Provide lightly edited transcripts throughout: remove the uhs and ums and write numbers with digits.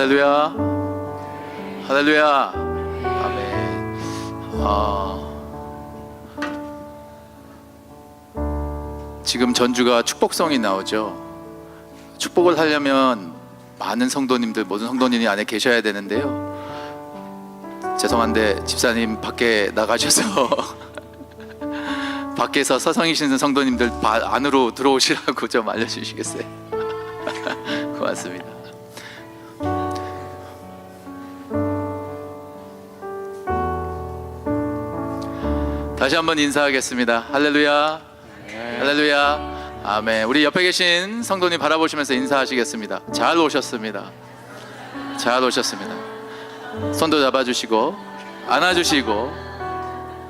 할렐루야, 할렐루야, 아멘. 지금 전주가 축복성이 나오죠. 축복을 하려면 많은 성도님들, 모든 성도님이 안에 계셔야 되는데요. 죄송한데 집사님 밖에 나가셔서 밖에서 서성이시는 성도님들 안으로 들어오시라고 좀 알려주시겠어요? 고맙습니다. 다시 한번 인사하겠습니다. 할렐루야, 할렐루야, 아멘. 우리 옆에 계신 성도님 바라보시면서 인사하시겠습니다. 잘 오셨습니다. 잘 오셨습니다. 손도 잡아주시고 안아주시고,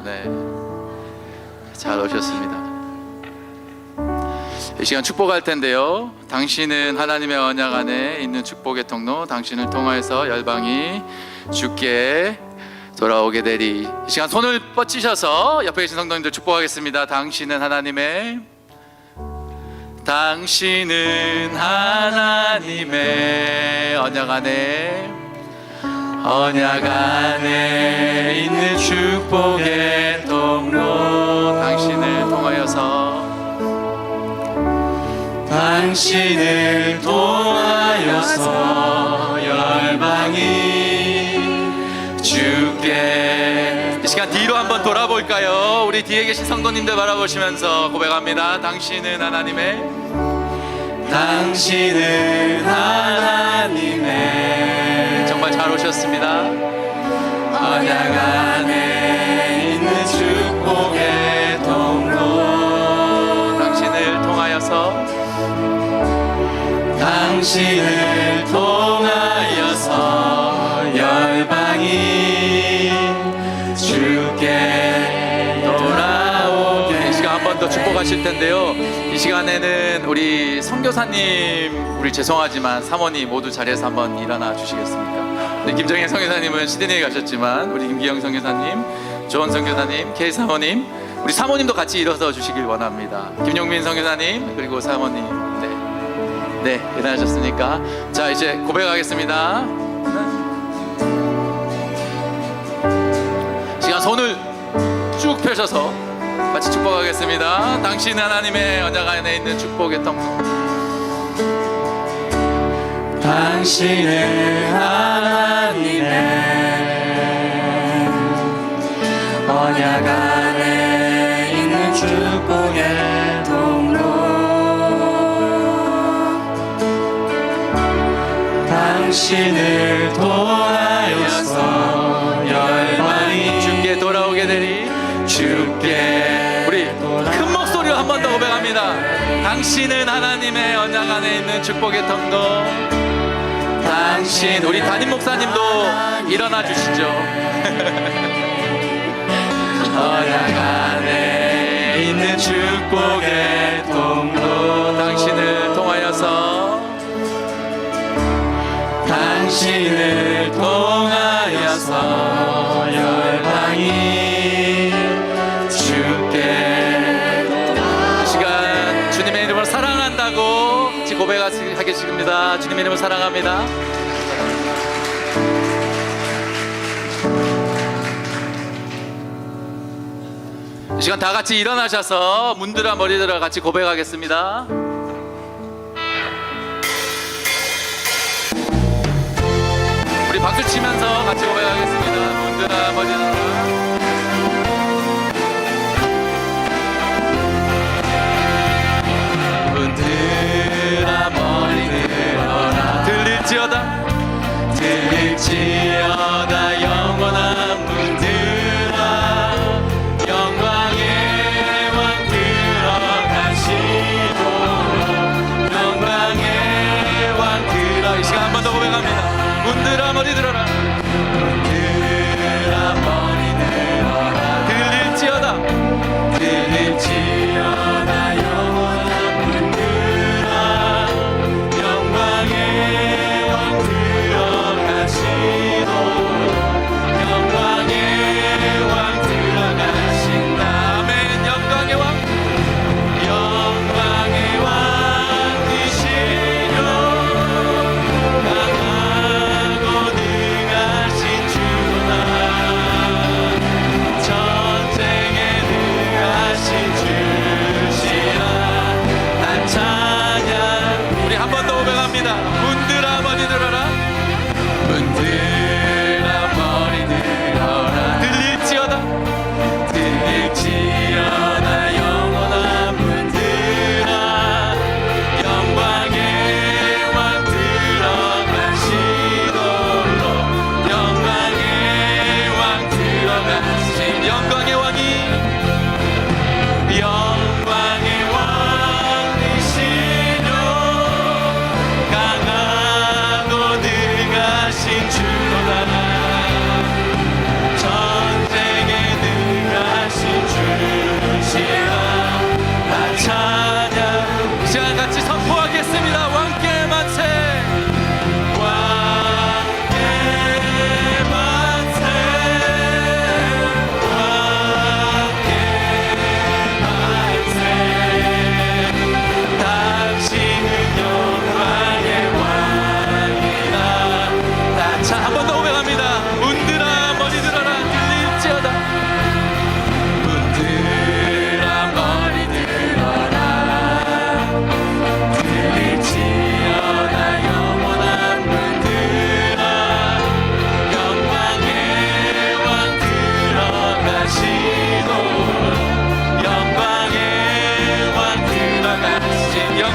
네, 잘 오셨습니다. 이 시간 축복할 텐데요. 당신은 하나님의 언약 안에 있는 축복의 통로, 당신을 통하여서 열방이 주께 돌아오게 되리. 이 시간 손을 뻗치셔서 옆에 계신 성도님들 축복하겠습니다. 당신은 하나님의 언약 안에 있는 축복의 통로, 당신을 통하여서 열방이 주께. 이 시간 뒤로 한번 돌아볼까요? 우리 뒤에 계신 성도님들 바라보시면서 고백합니다. 당신은 하나님의 정말 잘 오셨습니다. 언약 안에 있는 축복의 통로, 당신을 통하여서 열방이 주께 돌아오게. 이 시간 한 번 더 축복하실 텐데요. 이 시간에는 우리 선교사님, 우리 죄송하지만 사모님 모두 자리에서 한번 일어나 주시겠습니까? 우리 김정혜 선교사님은 시드니에 가셨지만 우리 김기영 선교사님, 조원 선교사님, K 사모님, 우리 사모님도 같이 일어서 주시길 원합니다. 김용민 선교사님, 그리고 사모님, 네, 일어나셨으니까 자, 이제 고백하겠습니다. 시간 손을 쭉 펴셔서 같이 축복하겠습니다. 당신 하나님의 언약 안에 있는 축복의 통로, 당신은 하나님의 언약 안에 있는 축복의 통로, 당신을 통하여서 열방이 주께 돌아오게 되리. 주께. 우리 큰 목소리로 한 번 더 고백합니다. 당신은 하나님의 언약 안에 있는 축복의 통로, 당신. 우리 담임 목사님도 일어나 주시죠. 언약 안에 있는 축복의 통로, 당신을 통하여서 열방이 주께. 이 시간 주님의 이름으로 사랑한다고 같이 고백하겠습니다. 주님의 이름으로 사랑합니다. 이 시간 다 같이 일어나셔서 문들아 머리들아 같이 고백하겠습니다. 우리 박수 치면서 같이 고백하겠습니다. 문들아 머리들아, 문들아 머리들어라. 들릴지어다 영원한 문들아, 영광의 왕 들어가시고, 영광의 왕 들어. 이 시간 한 번 더 고백합니다. 문들아 머리 들어라. 문들아 머리들어라. 들릴지어다 영원한 문들아, 영광의 왕 들어가시고, 영광의 왕 들어가신다. 아멘. 영광의 왕, 영광의 왕 되시려, 강한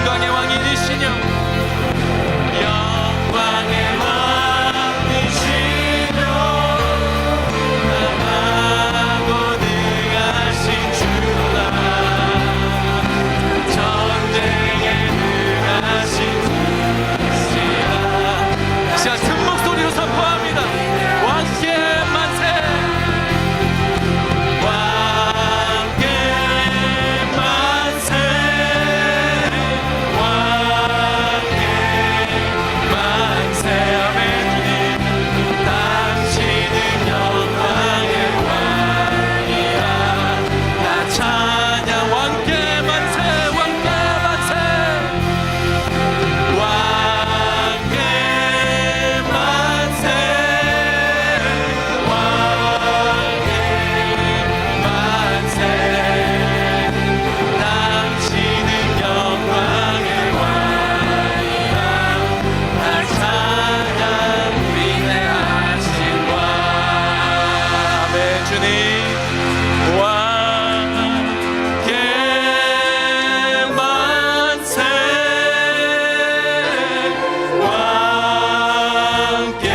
영광의 왕이시여 영광의 왕이시여 강하고 능하신 주라 전쟁에 능하신 주시라 자, 큰 목소리로 선포합니다. 왕께 만세. 왕께 만세 왕께 만세 아멘 주님 당신은 영광의 왕이라 나 찬양 왕께 만세. 왕께 만세. 왕께 만세 왕께 만세 당신은 영광의 왕이라 날 찬양 위대하신 왕 아멘 주님. 왕께 만세. 왕께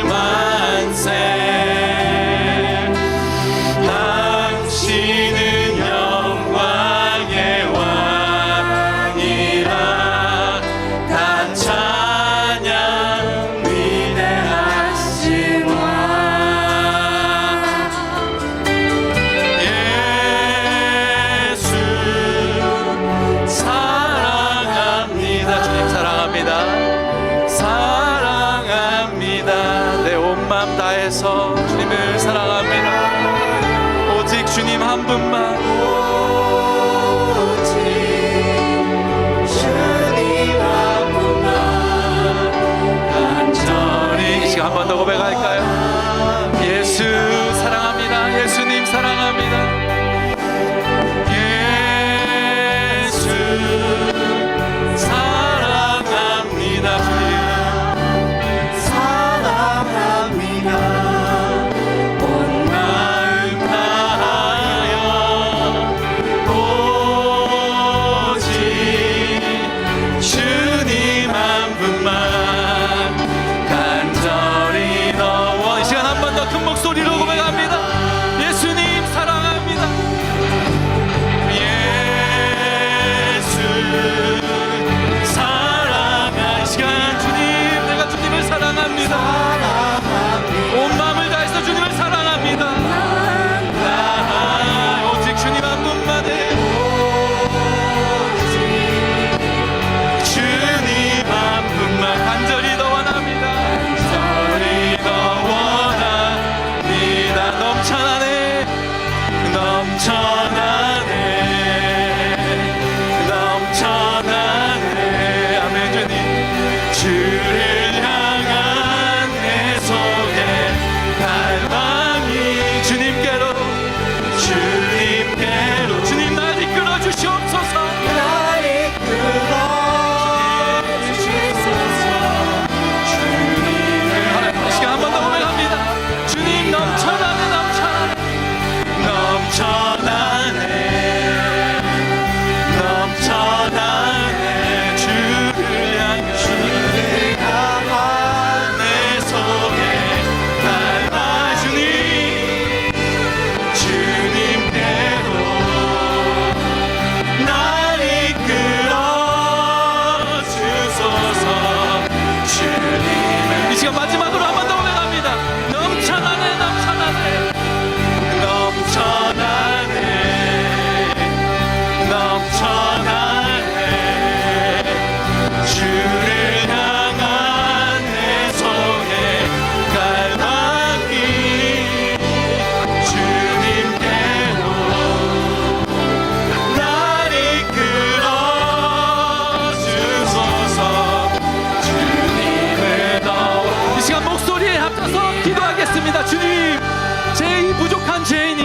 만세 당신은 영광의 왕이라 다 찬양 위대하신 왕 예수 사랑합니다 주님 사랑합니다. 사랑합니다. 내 온 마음 다해서 주님을 사랑합니다. 오직 주님 한 분만. 오직 주님 한 분만 간절히 이 시간 한 번 더 고백할까요? 예수 사랑합니다. 예수님 사랑합니다. 예수 사랑합니다 주님 사랑합니다 온 마음 다하여 오직 주님 한 분만 간절히 너와 이 시간 한 번 더 큰 목소리로 고백합니다. 예수님 사랑합니다. 예수 사랑합니다 이 시간 주님, 내가 주님을 사랑합니다. 온 마음을 다해서 주님을 사랑합니다. 오직 주님 한 분만에. 주님 한 분만 간절히 더 원합니다. 간절히 더 원합니다 넘쳐나네. 넘쳐나네 넘쳐나네 아멘 주님 주를 향한 내 속에 갈망이 주님께로 주님께로 주님 날 이끌어 주시옵소서. 날 이끌어 주시소서 주님을 이 시간 한 번 더 고백합니다. 주님 넘쳐나네 넘쳐나네. 넘쳐나네 넘쳐나네 주를 향한 내 속에 닮아 주님 주님께로 날 이끌어 주소서 주님의 이 시간 마지막으로 한 번 더 고백합니다. 넘쳐나네 넘쳐나네. 넘쳐나네 넘쳐나네 주를 향한 내 속에 갈망이 주님께로 날 이끌어 주소서 주님을 더워 이 시간 목소리에 합쳐서 기도하겠습니다. 주님, 제 이 부족한 죄인이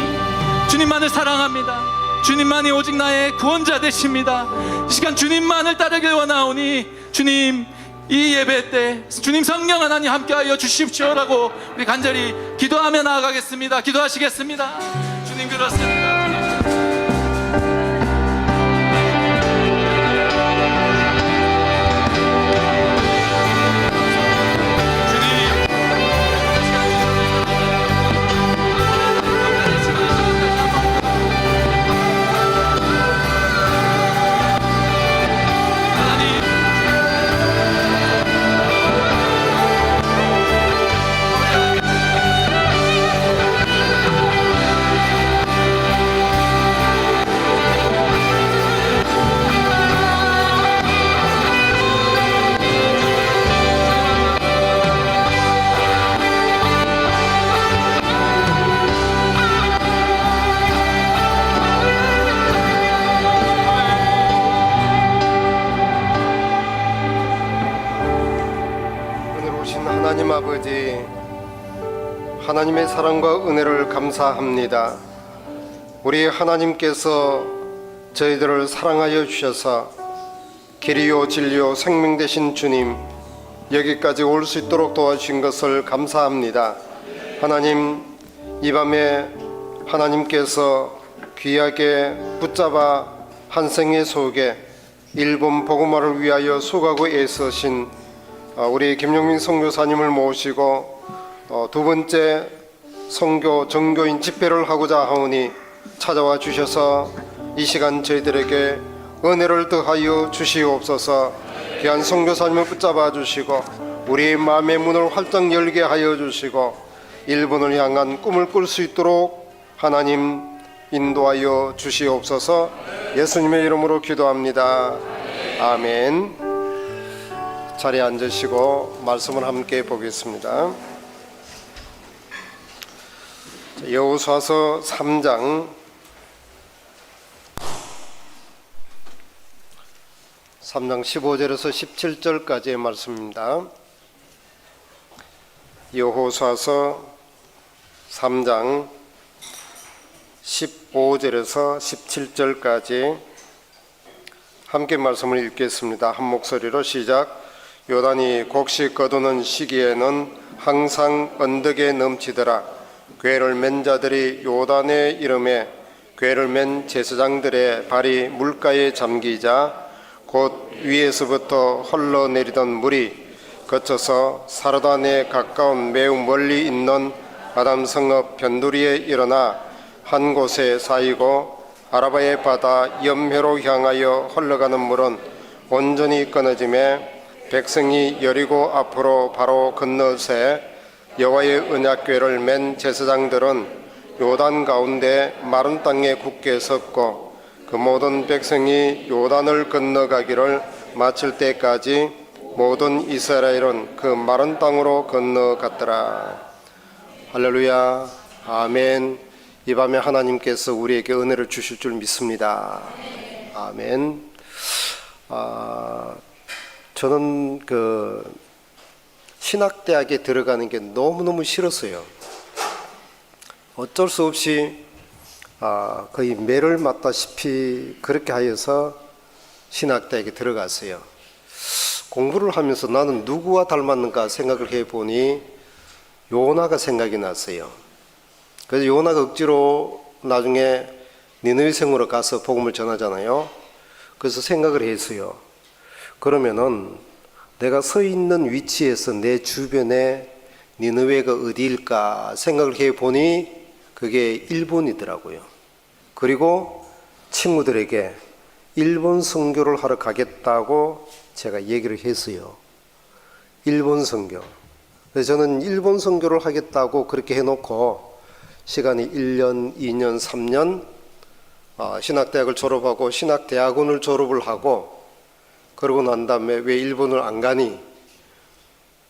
주님만을 사랑합니다. 주님만이 오직 나의 구원자 되십니다. 이 시간 주님만을 따르길 원하오니 주님, 이 예배 때 주님 성령 하나님 함께하여 주십시오라고 우리 간절히 기도하며 나아가겠습니다. 기도하시겠습니다. 주님 그렇습니다. 하나님 아버지, 하나님의 사랑과 은혜를 감사합니다. 우리 하나님께서 저희들을 사랑하여 주셔서 길이요 진리요 생명 되신 주님, 여기까지 올 수 있도록 도와주신 것을 감사합니다. 하나님, 이 밤에 하나님께서 귀하게 붙잡아 한 생애 속에 일본 복음화를 위하여 수고하고 애쓰신 우리 김용민 선교사님을 모시고 두 번째 선교 정교인 집회를 하고자 하오니 찾아와 주셔서 이 시간 저희들에게 은혜를 더하여 주시옵소서. 귀한 선교사님을 붙잡아 주시고 우리 마음의 문을 활짝 열게 하여 주시고 일본을 향한 꿈을 꿀 수 있도록 하나님 인도하여 주시옵소서. 예수님의 이름으로 기도합니다. 아멘. 자리에 앉으시고 말씀을 함께 보겠습니다. 여호수아서 3장 15절에서 17절까지의 말씀입니다. 여호수아서 3장 15절에서 17절까지 함께 말씀을 읽겠습니다. 한 목소리로 시작. 요단이 곡식 거두는 시기에는 항상 언덕에 넘치더라. 궤를 맨 자들이 요단의 이름에 궤를 맨 제사장들의 발이 물가에 잠기자 곧 위에서부터 흘러내리던 물이 거쳐서 사르단에 가까운 매우 멀리 있는 아담 성읍 변두리에 일어나 한 곳에 쌓이고 아라바의 바다 염해로 향하여 흘러가는 물은 온전히 끊어짐에 백성이 여리고 앞으로 바로 건너세 여호와의 언약궤를 맨 제사장들은 요단 가운데 마른 땅에 굳게 섰고 그 모든 백성이 요단을 건너가기를 마칠 때까지 모든 이스라엘은 그 마른 땅으로 건너갔더라. 할렐루야. 아멘. 이 밤에 하나님께서 우리에게 은혜를 주실 줄 믿습니다. 아멘. 저는 신학대학에 들어가는 게 너무너무 싫었어요. 어쩔 수 없이 거의 매를 맞다시피 그렇게 하여서 신학대학에 들어갔어요. 공부를 하면서 나는 누구와 닮았는가 생각을 해보니 요나가 생각이 났어요. 그래서 요나가 억지로 나중에 니느웨 성으로 가서 복음을 전하잖아요. 그래서 생각을 했어요. 그러면은 내가 서 있는 위치에서 내 주변에 니느웨가 어디일까 생각을 해보니 그게 일본이더라고요. 그리고 친구들에게 일본 선교를 하러 가겠다고 제가 얘기를 했어요. 일본 선교. 그래서 저는 일본 선교를 하겠다고 그렇게 해놓고 시간이 1년, 2년, 3년 신학대학을 졸업하고 신학대학원을 졸업을 하고 그러고 난 다음에 왜 일본을 안 가니?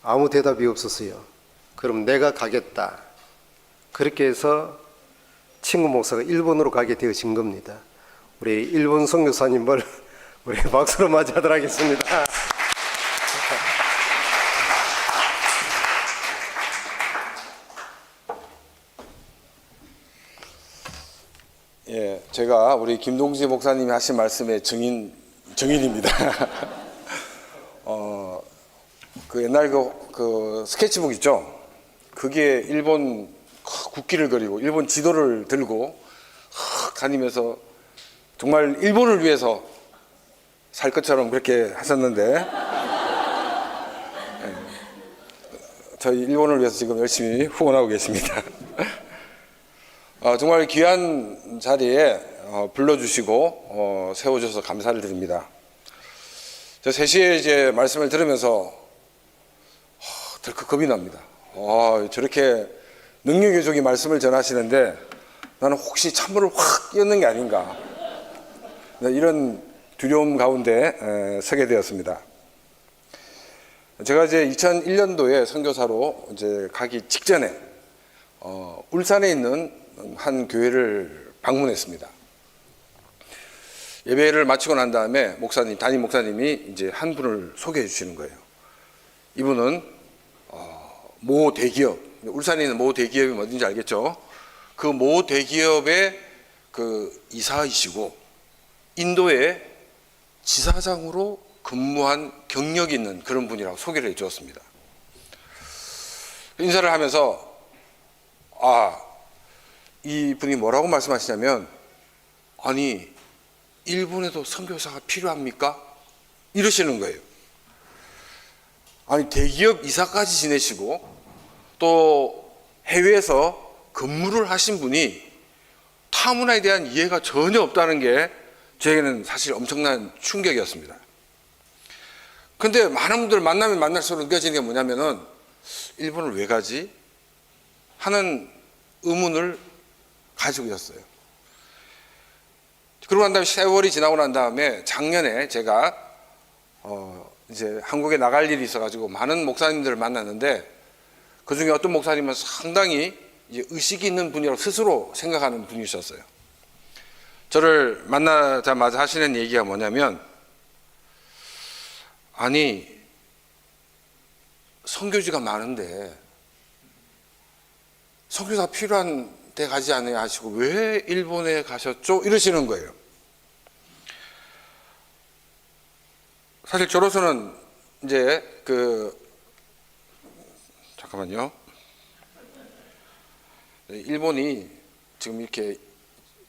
아무 대답이 없었어요. 그럼 내가 가겠다. 그렇게 해서 친구 목사가 일본으로 가게 되어진 겁니다. 우리 일본 선교사님을 우리 박수로 맞이하도록 하겠습니다. 예, 제가 우리 김동지 목사님이 하신 말씀의 증인입니다. 그 옛날 그 스케치북 있죠? 그게 일본 국기를 그리고 일본 지도를 들고 다니면서 정말 일본을 위해서 살 것처럼 그렇게 하셨는데 저희 일본을 위해서 지금 열심히 후원하고 계십니다. 정말 귀한 자리에 불러주시고 세워주셔서 감사를 드립니다. 저 3시에 이제 말씀을 들으면서 덜컥 겁이 납니다. 저렇게 능력의 종이 말씀을 전하시는데 나는 혹시 찬물을 확 끼얹는 게 아닌가, 이런 두려움 가운데 서게 되었습니다. 제가 이제 2001년도에 선교사로 이제 가기 직전에 울산에 있는 한 교회를 방문했습니다. 예배를 마치고 난 다음에 담임 목사님이 이제 한 분을 소개해 주시는 거예요. 이분은 모 대기업, 울산에 있는 모 대기업이 어딘지 알겠죠? 그 모 대기업의 그 이사이시고 인도의 지사장으로 근무한 경력이 있는 그런 분이라고 소개를 해 주었습니다. 인사를 하면서 이 분이 뭐라고 말씀하시냐면, 아니 일본에도 선교사가 필요합니까? 이러시는 거예요. 아니 대기업 이사까지 지내시고 또 해외에서 근무를 하신 분이 타문화에 대한 이해가 전혀 없다는 게 저에게는 사실 엄청난 충격이었습니다. 근데 많은 분들 만나면 만날수록 느껴지는 게 뭐냐면은 일본을 왜 가지? 하는 의문을 가지고 있었어요. 그러고 난 다음에 세월이 지나고 난 다음에 작년에 제가 이제 한국에 나갈 일이 있어가지고 많은 목사님들을 만났는데 그 중에 어떤 목사님은 상당히 이제 의식이 있는 분이라고 스스로 생각하는 분이셨어요. 저를 만나자마자 하시는 얘기가 뭐냐면, 아니 선교지가 많은데 선교사가 필요한 데 가지 않아야 하시고 왜 일본에 가셨죠? 이러시는 거예요. 사실 저로서는 이제 잠깐만요. 일본이 지금 이렇게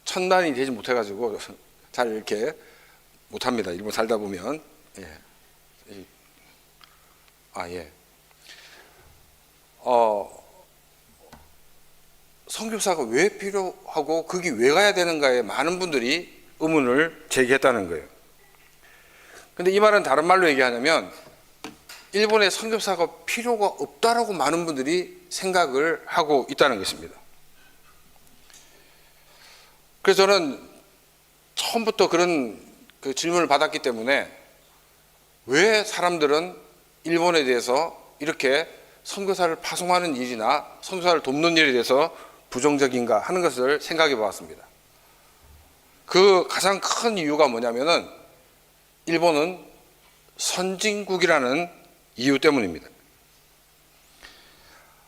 천단이 되지 못해가지고 잘 이렇게 못합니다. 일본 살다 보면. 선교사가 왜 필요하고 거기 왜 가야 되는가에 많은 분들이 의문을 제기했다는 거예요. 근데 이 말은 다른 말로 얘기하냐면 일본에 선교사가 필요가 없다라고 많은 분들이 생각을 하고 있다는 것입니다. 그래서 저는 처음부터 그런 그 질문을 받았기 때문에 왜 사람들은 일본에 대해서 이렇게 선교사를 파송하는 일이나 선교사를 돕는 일에 대해서 부정적인가 하는 것을 생각해 보았습니다. 그 가장 큰 이유가 뭐냐면은 일본은 선진국이라는 이유 때문입니다.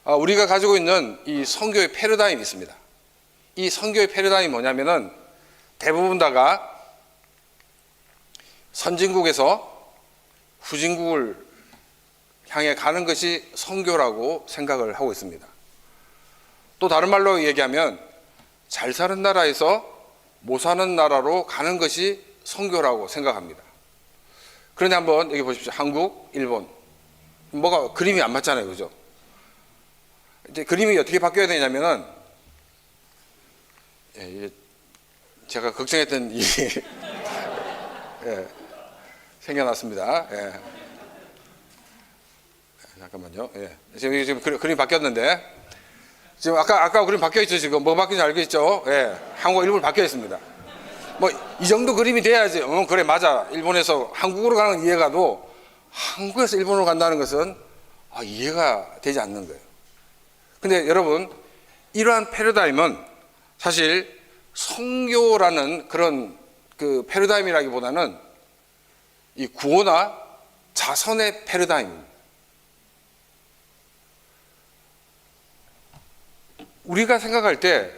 우리가 가지고 있는 이 선교의 패러다임이 있습니다. 이 선교의 패러다임이 뭐냐면은 대부분 다가 선진국에서 후진국을 향해 가는 것이 선교라고 생각을 하고 있습니다. 또 다른 말로 얘기하면 잘 사는 나라에서 못 사는 나라로 가는 것이 선교라고 생각합니다. 그런데 한번 여기 보십시오. 한국, 일본. 뭐가 그림이 안 맞잖아요. 그죠? 이제 그림이 어떻게 바뀌어야 되냐면은 제가 걱정했던 일이 생겨났습니다. 잠깐만요. 지금 그림이 바뀌었는데 지금 아까 그림 바뀌어 있죠. 지금 뭐 바뀐지 알겠죠? 한국 일본 바뀌어 있습니다. 뭐 이 정도 그림이 돼야지. 그래 맞아. 일본에서 한국으로 가는 이해가도 한국에서 일본으로 간다는 것은 이해가 되지 않는 거예요. 근데 여러분 이러한 패러다임은 사실 선교라는 그런 그 패러다임이라기보다는 이 구호나 자선의 패러다임입니다. 우리가 생각할 때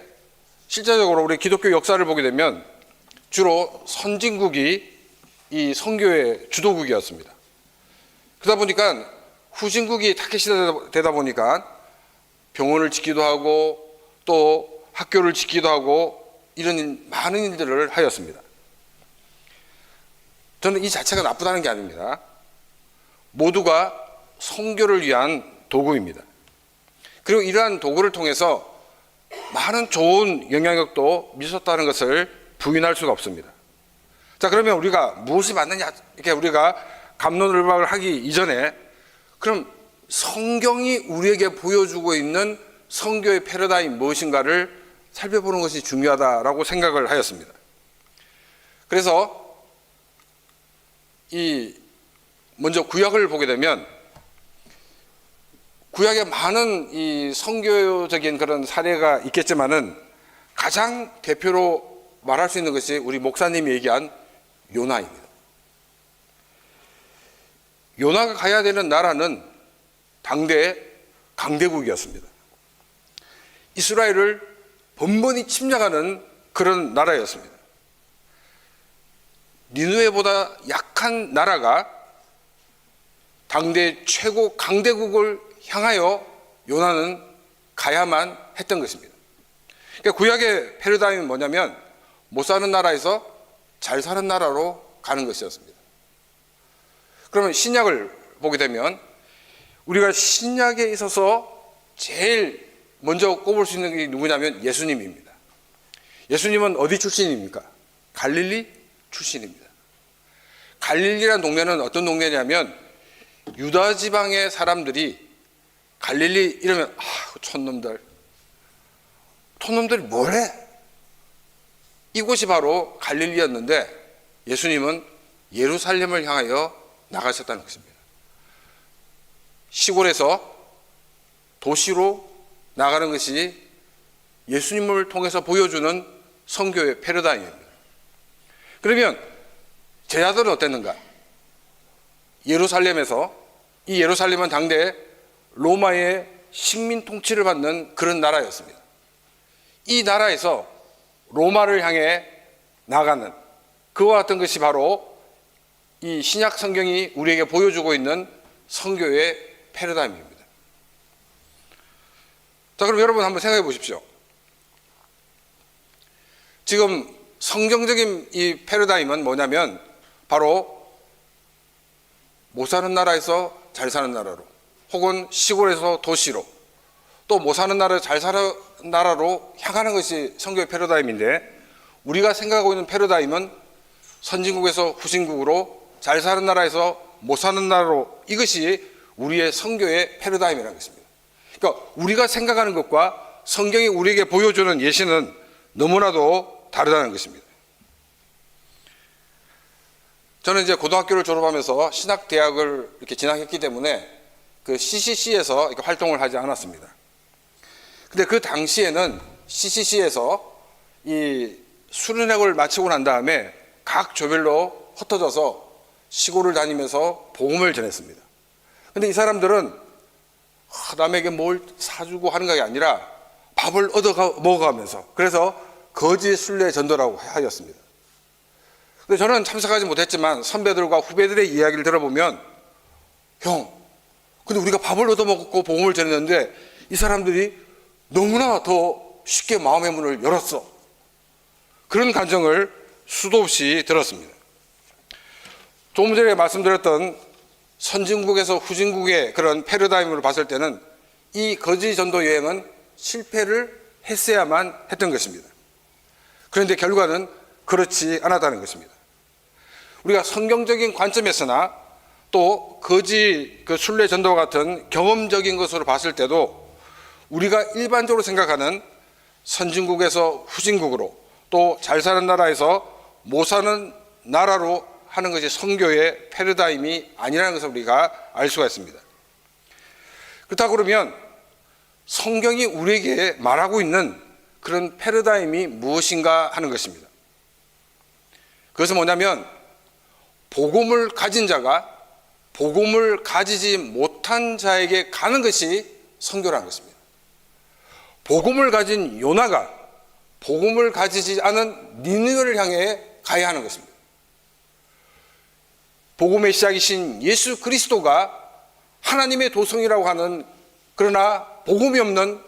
실제적으로 우리 기독교 역사를 보게 되면 주로 선진국이 이 선교의 주도국이었습니다. 그러다 보니까 후진국이 타켓이 되다 보니까 병원을 짓기도 하고 또 학교를 짓기도 하고 이런 많은 일들을 하였습니다. 저는 이 자체가 나쁘다는 게 아닙니다. 모두가 선교를 위한 도구입니다. 그리고 이러한 도구를 통해서 많은 좋은 영향력도 미쳤다는 것을 부인할 수가 없습니다. 자, 그러면 우리가 무엇이 맞느냐 이렇게 우리가 갑론을박을 하기 이전에 그럼 성경이 우리에게 보여주고 있는 선교의 패러다임 무엇인가를 살펴보는 것이 중요하다라고 생각을 하였습니다. 그래서 먼저 구약을 보게 되면 구약에 많은 이 선교적인 그런 사례가 있겠지만은 가장 대표로 말할 수 있는 것이 우리 목사님이 얘기한 요나입니다. 요나가 가야 되는 나라는 당대에 강대국이었습니다. 이스라엘을 번번이 침략하는 그런 나라였습니다. 니느웨보다 약한 나라가 당대 최고 강대국을 향하여 요나는 가야만 했던 것입니다. 그러니까 구약의 패러다임은 뭐냐면 못 사는 나라에서 잘 사는 나라로 가는 것이었습니다. 그러면 신약을 보게 되면 우리가 신약에 있어서 제일 먼저 꼽을 수 있는 게 누구냐면 예수님입니다. 예수님은 어디 출신입니까? 갈릴리 출신입니다. 갈릴리라는 동네는 어떤 동네냐면 유다 지방의 사람들이 갈릴리 이러면 촌놈들이 뭐래? 이곳이 바로 갈릴리였는데 예수님은 예루살렘을 향하여 나가셨다는 것입니다. 시골에서 도시로 나가는 것이 예수님을 통해서 보여주는 선교의 패러다임입니다. 그러면 제자들은 어땠는가? 예루살렘에서, 이 예루살렘은 당대 로마의 식민 통치를 받는 그런 나라였습니다. 이 나라에서 로마를 향해 나가는 그와 같은 것이 바로 이 신약 성경이 우리에게 보여주고 있는 선교의 패러다임입니다. 자, 그럼 여러분 한번 생각해 보십시오. 지금 성경적인 이 패러다임은 뭐냐면 바로 못 사는 나라에서 잘 사는 나라로, 혹은 시골에서 도시로, 또 못 사는 나라에서 잘 사는 나라로 향하는 것이 선교의 패러다임인데, 우리가 생각하고 있는 패러다임은 선진국에서 후진국으로, 잘 사는 나라에서 못 사는 나라로, 이것이 우리의 선교의 패러다임이라는 것입니다. 그러니까 우리가 생각하는 것과 성경이 우리에게 보여주는 예시는 너무나도 다르다는 것입니다. 저는 이제 고등학교를 졸업하면서 신학대학을 이렇게 진학했기 때문에 그 CCC에서 이렇게 활동을 하지 않았습니다. 근데 그 당시에는 CCC에서 이 수련회를 마치고 난 다음에 각 조별로 흩어져서 시골을 다니면서 복음을 전했습니다. 근데 이 사람들은 남에게 뭘 사주고 하는 것이 아니라 밥을 얻어 먹어가면서, 그래서 거짓 순례 전도라고 하였습니다. 근데 저는 참석하지 못했지만 선배들과 후배들의 이야기를 들어보면, 근데 우리가 밥을 얻어 먹고 복음을 전했는데 이 사람들이 너무나 더 쉽게 마음의 문을 열었어. 그런 감정을 수도 없이 들었습니다. 조금 전에 말씀드렸던 선진국에서 후진국의 그런 패러다임으로 봤을 때는 이 거짓 전도 여행은 실패를 했어야만 했던 것입니다. 그런데 결과는 그렇지 않았다는 것입니다. 우리가 성경적인 관점에서나 또 거짓 그 순례 전도와 같은 경험적인 것으로 봤을 때도 우리가 일반적으로 생각하는 선진국에서 후진국으로, 또 잘 사는 나라에서 못 사는 나라로 하는 것이 선교의 패러다임이 아니라는 것을 우리가 알 수가 있습니다. 그렇다고 그러면 성경이 우리에게 말하고 있는 그런 패러다임이 무엇인가 하는 것입니다. 그것은 뭐냐면 복음을 가진 자가 복음을 가지지 못한 자에게 가는 것이 선교라는 것입니다. 복음을 가진 요나가 복음을 가지지 않은 니느웨를 향해 가야 하는 것입니다. 복음의 시작이신 예수 그리스도가 하나님의 도성이라고 하는, 그러나 복음이 없는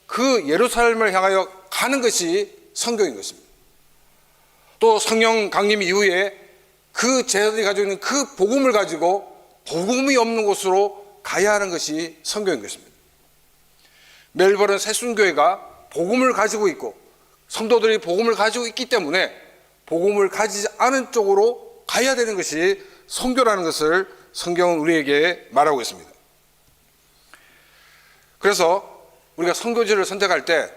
그 예루살렘을 향하여 가는 것이 선교인 것입니다. 또 성령 강림 이후에 그 제자들이 가지고 있는 그 복음을 가지고 복음이 없는 곳으로 가야 하는 것이 선교인 것입니다. 멜버른 새순교회가 복음을 가지고 있고 성도들이 복음을 가지고 있기 때문에 복음을 가지지 않은 쪽으로 가야 되는 것이 선교라는 것을 성경은 우리에게 말하고 있습니다. 그래서 우리가 선교지를 선택할 때,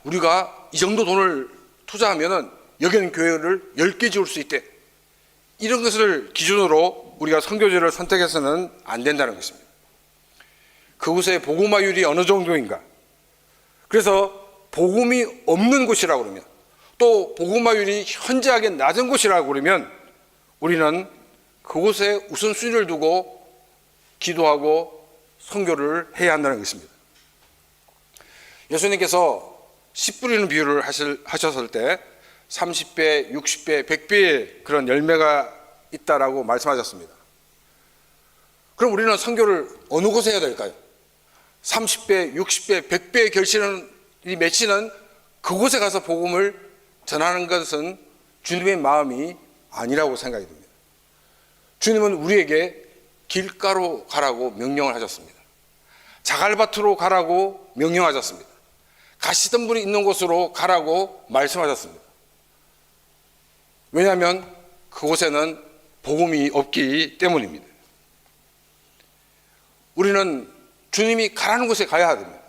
우리가 이 정도 돈을 투자하면은 여기는 교회를 10개 지을 수 있대, 이런 것을 기준으로 우리가 선교지를 선택해서는 안 된다는 것입니다. 그곳의 복음화율이 어느 정도인가, 그래서 복음이 없는 곳이라고 그러면, 또 복음화율이 현저하게 낮은 곳이라고 그러면 우리는 그곳에 우선순위를 두고 기도하고 선교를 해야 한다는 것입니다. 예수님께서 씨 뿌리는 비유를 하셨을 때 30배, 60배, 100배의 그런 열매가 있다라고 말씀하셨습니다. 그럼 우리는 선교를 어느 곳에 해야 될까요? 30배, 60배, 100배의 결실은 이 맺히는 그곳에 가서 복음을 전하는 것은 주님의 마음이 아니라고 생각이 듭니다. 주님은 우리에게 길가로 가라고 명령을 하셨습니다. 자갈밭으로 가라고 명령하셨습니다. 가시덤불이 있는 곳으로 가라고 말씀하셨습니다. 왜냐하면 그곳에는 복음이 없기 때문입니다. 우리는 주님이 가라는 곳에 가야 됩니다.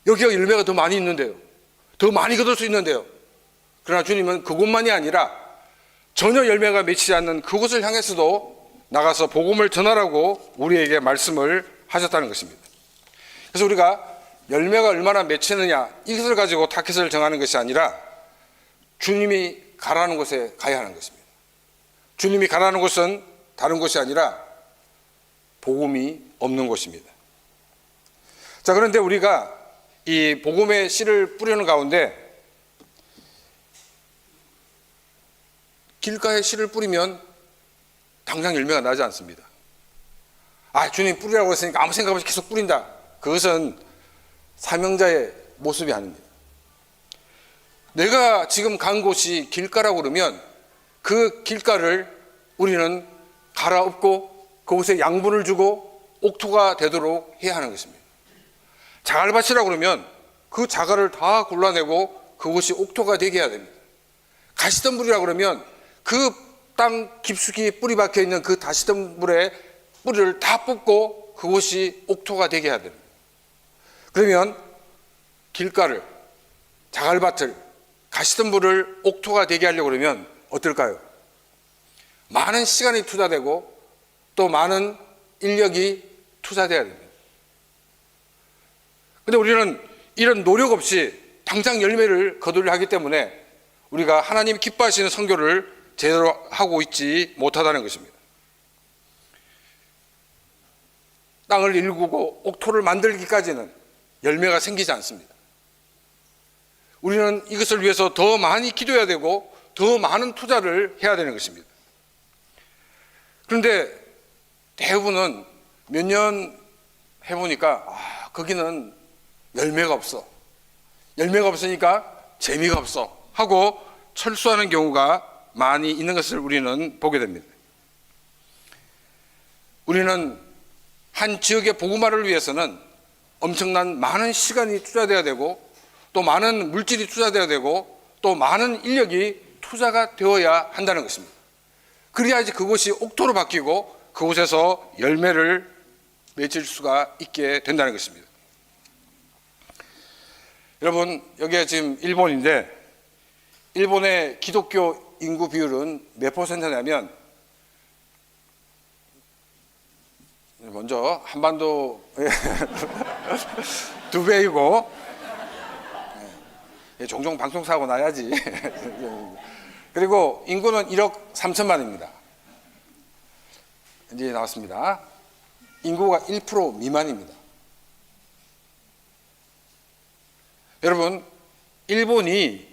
여기가 열매가 더 많이 있는데요. 더 많이 거둘 수 있는데요. 그러나 주님은 그곳만이 아니라 전혀 열매가 맺히지 않는 그곳을 향해서도 나가서 복음을 전하라고 우리에게 말씀을 하셨다는 것입니다. 그래서 우리가 열매가 얼마나 맺히느냐 이것을 가지고 타겟을 정하는 것이 아니라 주님이 가라는 곳에 가야 하는 것입니다. 주님이 가라는 곳은 다른 곳이 아니라 복음이 없는 곳입니다. 자, 그런데 우리가 이 복음의 씨를 뿌리는 가운데 길가에 씨를 뿌리면 당장 열매가 나지 않습니다. 주님 뿌리라고 했으니까 아무 생각 없이 계속 뿌린다. 그것은 사명자의 모습이 아닙니다. 내가 지금 간 곳이 길가라고 그러면 그 길가를 우리는 갈아엎고 그곳에 양분을 주고 옥토가 되도록 해야 하는 것입니다. 자갈밭이라고 그러면 그 자갈을 다 골라내고 그곳이 옥토가 되게 해야 됩니다. 가시덤불이라고 그러면 그 땅 깊숙이 뿌리 박혀 있는 그 가시덤불의 뿌리를 다 뽑고 그곳이 옥토가 되게 해야 됩니다. 그러면 길가를, 자갈밭을, 가시덤불을 옥토가 되게 하려고 그러면 어떨까요? 많은 시간이 투자되고 또 많은 인력이 투자돼야 됩니다. 그런데 우리는 이런 노력 없이 당장 열매를 거두려 하기 때문에 우리가 하나님이 기뻐하시는 선교를 제대로 하고 있지 못하다는 것입니다. 땅을 일구고 옥토를 만들기까지는 열매가 생기지 않습니다. 우리는 이것을 위해서 더 많이 기도해야 되고 더 많은 투자를 해야 되는 것입니다. 그런데 대부분은 몇 년 해보니까 거기는 열매가 없어. 열매가 없으니까 재미가 없어 하고 철수하는 경우가 많이 있는 것을 우리는 보게 됩니다. 우리는 한 지역의 복음화를 위해서는 엄청난 많은 시간이 투자돼야 되고 또 많은 물질이 투자돼야 되고 또 많은 인력이 투자가 되어야 한다는 것입니다. 그래야지 그곳이 옥토로 바뀌고 그곳에서 열매를 맺을 수가 있게 된다는 것입니다. 여러분, 여기가 지금 일본인데 일본의 기독교 인구 비율은 몇 퍼센트냐면 먼저 한반도 2배이고 종종 방송사고 나야지. 그리고 인구는 1억 3천만입니다. 이제 나왔습니다. 인구가 1% 미만입니다. 여러분, 일본이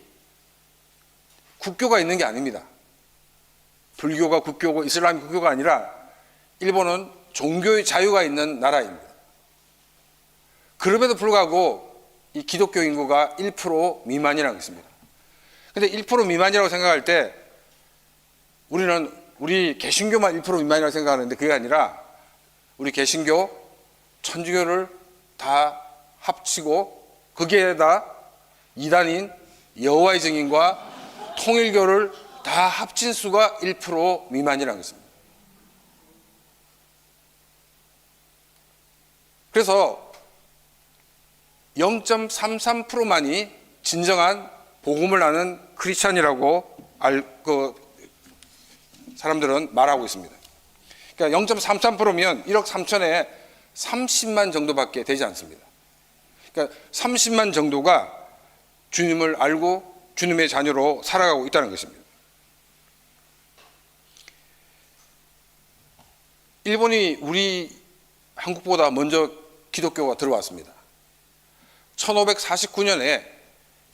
국교가 있는 게 아닙니다. 불교가 국교고 이슬람이 국교가 아니라 일본은 종교의 자유가 있는 나라입니다. 그럼에도 불구하고 이 기독교 인구가 1% 미만이라는 것입니다. 근데 1% 미만이라고 생각할 때 우리는 우리 개신교만 1% 미만이라고 생각하는데 그게 아니라 우리 개신교, 천주교를 다 합치고 거기에다 이단인 여호와의 증인과 통일교를 다 합친 수가 1% 미만이라는 것입니다. 그래서 0.33%만이 진정한 복음을 아는 크리스찬이라고 사람들은 말하고 있습니다. 그러니까 0.33%면 1억 3천에 30만 정도밖에 되지 않습니다. 그러니까 30만 정도가 주님을 알고 주님의 자녀로 살아가고 있다는 것입니다. 일본이 우리하고 한국보다 먼저 기독교가 들어왔습니다. 1549년에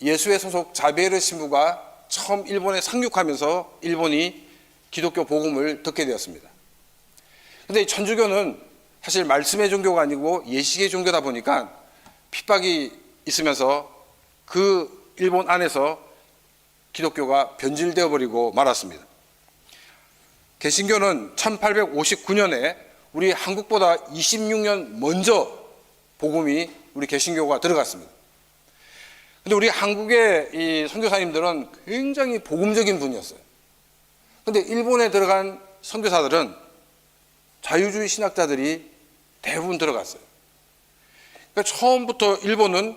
예수회 소속 자비에르 신부가 처음 일본에 상륙하면서 일본이 기독교 복음을 듣게 되었습니다. 그런데 이 천주교는 사실 말씀의 종교가 아니고 예식의 종교다 보니까 핍박이 있으면서 그 일본 안에서 기독교가 변질되어 버리고 말았습니다. 개신교는 1859년에 우리 한국보다 26년 먼저 복음이 우리 개신교가 들어갔습니다. 근데 우리 한국의 이 선교사님들은 굉장히 복음적인 분이었어요. 근데 일본에 들어간 선교사들은 자유주의 신학자들이 대부분 들어갔어요. 그러니까 처음부터 일본은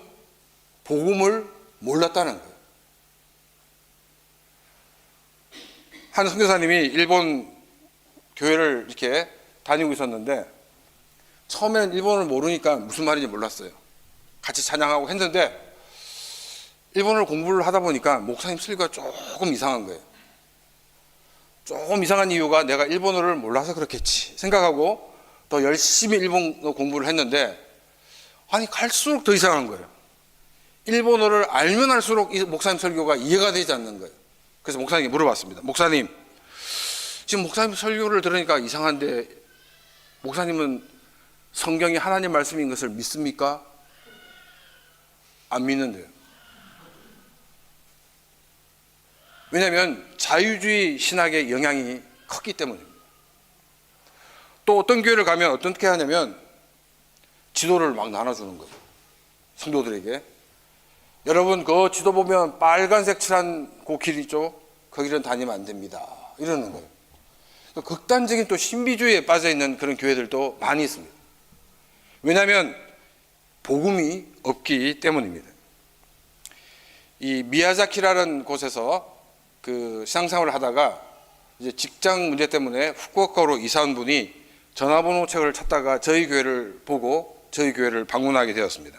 복음을 몰랐다는 거예요. 한 선교사님이 일본 교회를 이렇게 다니고 있었는데 처음에는 일본어를 모르니까 무슨 말인지 몰랐어요. 같이 찬양하고 했는데 일본어를 공부를 하다 보니까 목사님 설교가 조금 이상한 거예요. 조금 이상한 이유가 내가 일본어를 몰라서 그렇겠지 생각하고 더 열심히 일본어 공부를 했는데 아니 갈수록 더 이상한 거예요. 일본어를 알면 알수록 이 목사님 설교가 이해가 되지 않는 거예요. 그래서 목사님께 물어봤습니다. 목사님, 지금 목사님 설교를 들으니까 이상한데 목사님은 성경이 하나님 말씀인 것을 믿습니까? 안 믿는데요. 왜냐하면 자유주의 신학의 영향이 컸기 때문입니다. 또 어떤 교회를 가면 어떻게 하냐면 지도를 막 나눠주는 거예요. 성도들에게. 여러분 그 지도 보면 빨간색 칠한 그 길 있죠? 그 길은 다니면 안 됩니다. 이러는 거예요. 극단적인 또 신비주의에 빠져있는 그런 교회들도 많이 있습니다. 왜냐하면 복음이 없기 때문입니다. 이 미야자키라는 곳에서 그 신앙생활을 하다가 이제 직장 문제 때문에 후쿠오카로 이사 온 분이 전화번호 책을 찾다가 저희 교회를 보고 저희 교회를 방문하게 되었습니다.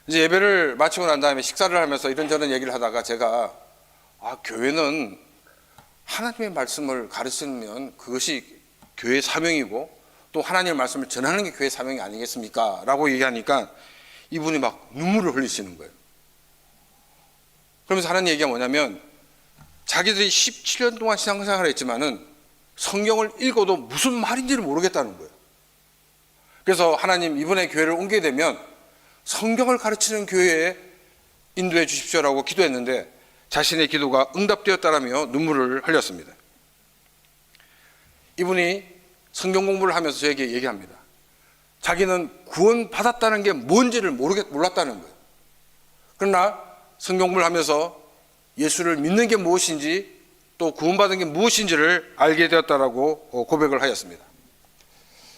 이제 예배를 마치고 난 다음에 식사를 하면서 이런저런 얘기를 하다가 제가 교회는 하나님의 말씀을 가르치면 그것이 교회의 사명이고 또 하나님의 말씀을 전하는 게 교회의 사명이 아니겠습니까? 라고 얘기하니까 이분이 막 눈물을 흘리시는 거예요. 그러면서 하는 얘기가 뭐냐면 자기들이 17년 동안 신앙생활을 했지만은 성경을 읽어도 무슨 말인지를 모르겠다는 거예요. 그래서 하나님 이번에 교회를 옮기게 되면 성경을 가르치는 교회에 인도해 주십시오라고 기도했는데 자신의 기도가 응답되었다라며 눈물을 흘렸습니다. 이분이 성경 공부를 하면서 저에게 얘기합니다. 자기는 구원받았다는 게 뭔지를 몰랐다는 거예요. 그러나 성경 공부를 하면서 예수를 믿는 게 무엇인지 또 구원받은 게 무엇인지를 알게 되었다라고 고백을 하였습니다.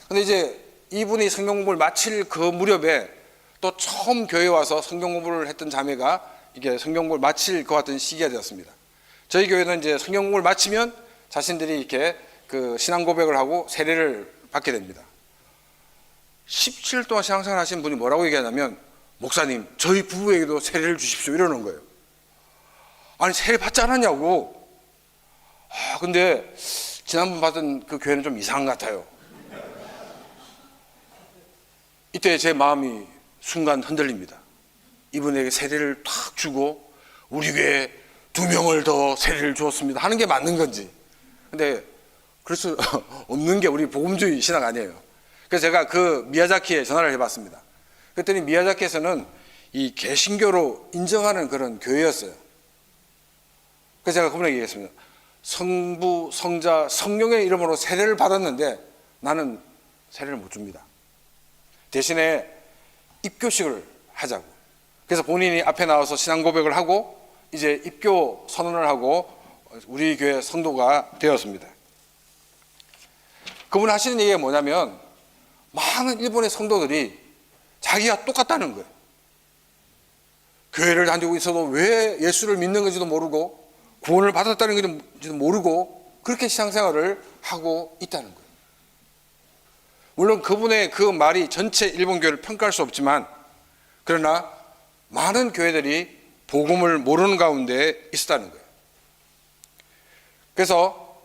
그런데 이제 이분이 성경 공부를 마칠 그 무렵에 또 처음 교회에 와서 성경 공부를 했던 자매가 이게 성경 공부를 마칠 것 같은 시기가 되었습니다. 저희 교회는 이제 성경 공부를 마치면 자신들이 이렇게 그 신앙 고백을 하고 세례를 받게 됩니다. 17일 동안 신앙생활 하신 분이 뭐라고 얘기하냐면 목사님 저희 부부에게도 세례를 주십시오 이러는 거예요. 아니 세례 받지 않았냐고. 근데 지난번 받은 그 교회는 좀 이상한 것 같아요. 이때 제 마음이 순간 흔들립니다. 이분에게 세례를 탁 주고 우리 교회에 2명을 더 세례를 주었습니다 하는 게 맞는 건지. 근데 그럴 수 없는 게 우리 복음주의 신학 아니에요. 그래서 제가 그 미야자키에 전화를 해봤습니다. 그랬더니 미야자키에서는 이 개신교로 인정하는 그런 교회였어요. 그래서 제가 그분에게 얘기했습니다. 성부, 성자, 성령의 이름으로 세례를 받았는데 나는 세례를 못 줍니다. 대신에 입교식을 하자고. 그래서 본인이 앞에 나와서 신앙 고백을 하고 이제 입교 선언을 하고 우리 교회 성도가 되었습니다. 그분 하시는 얘기가 뭐냐면 많은 일본의 성도들이 자기가 똑같다는 거예요. 교회를 다니고 있어도 왜 예수를 믿는 건지도 모르고 구원을 받았다는 건지도 모르고 그렇게 신앙생활을 하고 있다는 거예요. 물론 그분의 그 말이 전체 일본 교회를 평가할 수 없지만 그러나 많은 교회들이 복음을 모르는 가운데 있었다는 거예요. 그래서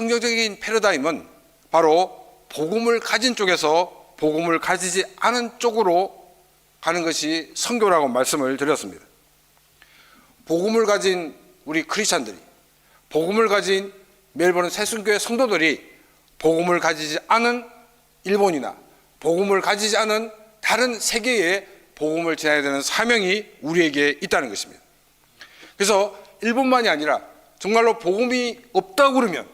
성경적인 패러다임은 바로 복음을 가진 쪽에서 복음을 가지지 않은 쪽으로 가는 것이 선교라고 말씀을 드렸습니다. 복음을 가진 우리 크리스찬들이, 복음을 가진 멜버른 새순교회 성도들이 복음을 가지지 않은 일본이나 복음을 가지지 않은 다른 세계에 복음을 전해야 되는 사명이 우리에게 있다는 것입니다. 그래서 일본만이 아니라 정말로 복음이 없다고 그러면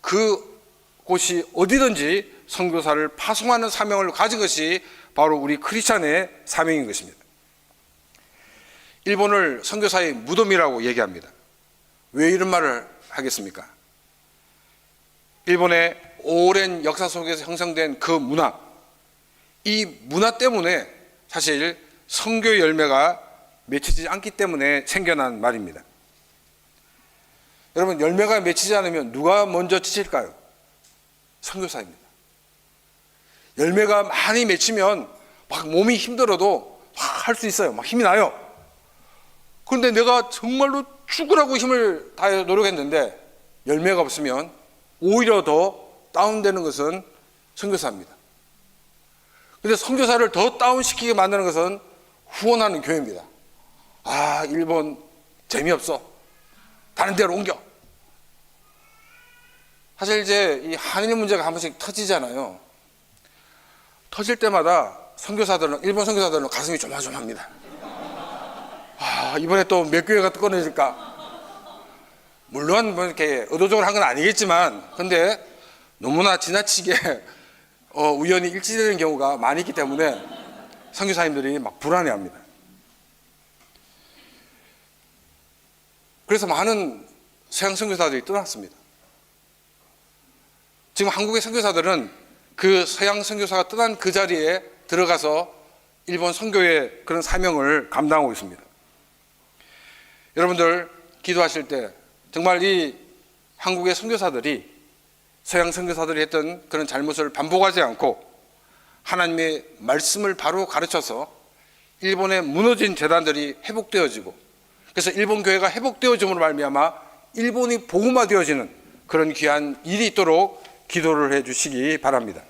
그곳이 어디든지 선교사를 파송하는 사명을 가진 것이 바로 우리 크리스찬의 사명인 것입니다. 일본을 선교사의 무덤이라고 얘기합니다. 왜 이런 말을 하겠습니까? 일본의 오랜 역사 속에서 형성된 그 문화, 이 문화 때문에 사실 선교의 열매가 맺히지 않기 때문에 생겨난 말입니다. 여러분, 열매가 맺히지 않으면 누가 먼저 지칠까요? 선교사입니다. 열매가 많이 맺히면 막 몸이 힘들어도 막 할 수 있어요. 막 힘이 나요. 그런데 내가 정말로 죽으라고 힘을 다해 노력했는데 열매가 없으면 오히려 더 다운되는 것은 선교사입니다. 그런데 선교사를 더 다운시키게 만드는 것은 후원하는 교회입니다. 아, 일본 재미없어. 다른 데로 옮겨. 사실 이제 이 한일 문제가 한 번씩 터지잖아요. 터질 때마다 선교사들은, 일본 선교사들은 가슴이 조마조마합니다. 아, 이번에 또 몇 교회가 끊어질까? 물론 뭐 이렇게 의도적으로 한 건 아니겠지만, 근데 너무나 지나치게 우연히 일치되는 경우가 많이 있기 때문에 선교사님들이 막 불안해합니다. 그래서 많은 서양 선교사들이 떠났습니다. 지금 한국의 선교사들은 그 서양 선교사가 떠난 그 자리에 들어가서 일본 선교의 그런 사명을 감당하고 있습니다. 여러분들 기도하실 때 정말 이 한국의 선교사들이 서양 선교사들이 했던 그런 잘못을 반복하지 않고 하나님의 말씀을 바로 가르쳐서 일본의 무너진 재단들이 회복되어지고, 그래서 일본 교회가 회복되어짐으로 말미암아 일본이 복음화되어지는 그런 귀한 일이 있도록 기도를 해 주시기 바랍니다.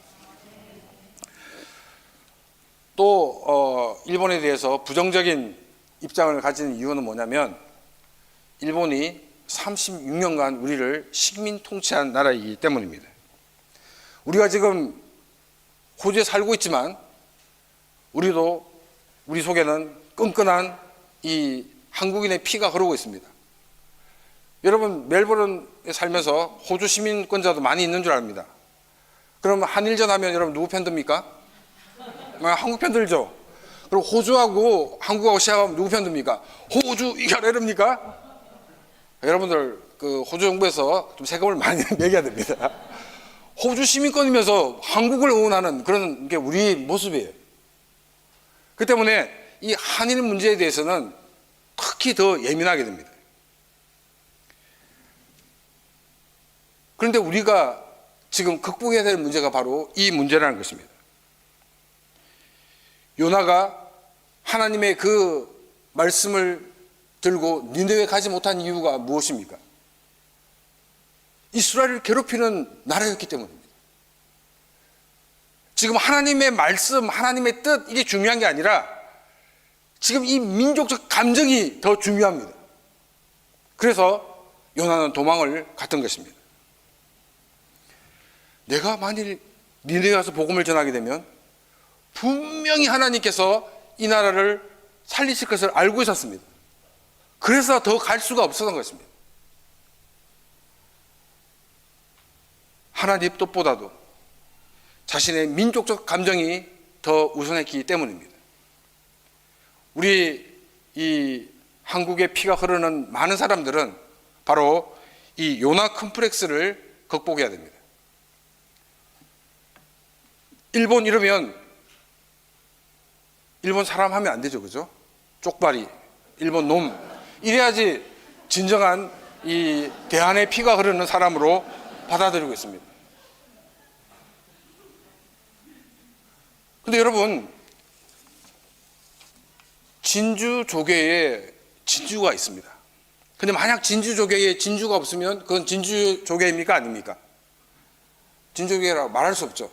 또 일본에 대해서 부정적인 입장을 가진 이유는 뭐냐면, 일본이 36년간 우리를 식민 통치한 나라이기 때문입니다. 우리가 지금 호주에 살고 있지만 우리도, 우리 속에는 끈끈한 이 한국인의 피가 흐르고 있습니다. 여러분, 멜버른에 살면서 호주 시민권자도 많이 있는 줄 압니다. 그럼 한일전 하면 여러분 누구 편 듭니까? 한국 편 들죠. 그리고 호주하고 한국하고 시합하면 누구 편 듭니까? 호주 이겨라 이럽니까? 여러분들 그 호주 정부에서 좀 세금을 많이 매겨야 됩니다. 호주 시민권이면서 한국을 응원하는 그런 게 우리 모습이에요. 그 때문에 이 한일 문제에 대해서는 특히 더 예민하게 됩니다. 그런데 우리가 지금 극복해야 될 문제가 바로 이 문제라는 것입니다. 요나가 하나님의 그 말씀을 들고 니느웨에 가지 못한 이유가 무엇입니까? 이스라엘을 괴롭히는 나라였기 때문입니다. 지금 하나님의 말씀, 하나님의 뜻, 이게 중요한 게 아니라 지금 이 민족적 감정이 더 중요합니다. 그래서 요나는 도망을 갔던 것입니다. 내가 만일 니느웨에 가서 복음을 전하게 되면 분명히 하나님께서 이 나라를 살리실 것을 알고 있었습니다. 그래서 더 갈 수가 없었던 것입니다. 하나님 뜻보다도 자신의 민족적 감정이 더 우선했기 때문입니다. 우리 이 한국의 피가 흐르는 많은 사람들은 바로 이 요나 컴플렉스를 극복해야 됩니다. 일본 이러면 일본 사람 하면 안 되죠, 그죠? 쪽발이, 일본 놈. 이래야지 진정한 이 대한의 피가 흐르는 사람으로 받아들이고 있습니다. 근데 여러분, 진주 조개에 진주가 있습니다. 근데 만약 진주조개에 진주가 없으면 그건 진주조개입니까? 아닙니까? 진주조개라고 말할 수 없죠.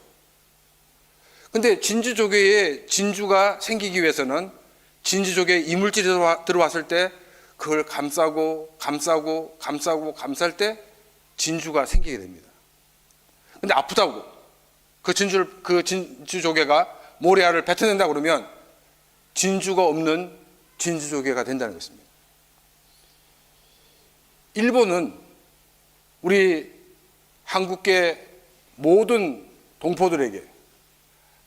근데 진주조개에 진주가 생기기 위해서는 진주조개에 이물질이 들어왔을 때 그걸 감싸고 감쌀 때 진주가 생기게 됩니다. 근데 아프다고 그 진주조개가 모래알을 뱉어낸다 그러면 진주가 없는 진주조개가 된다는 것입니다. 일본은 우리 한국계 모든 동포들에게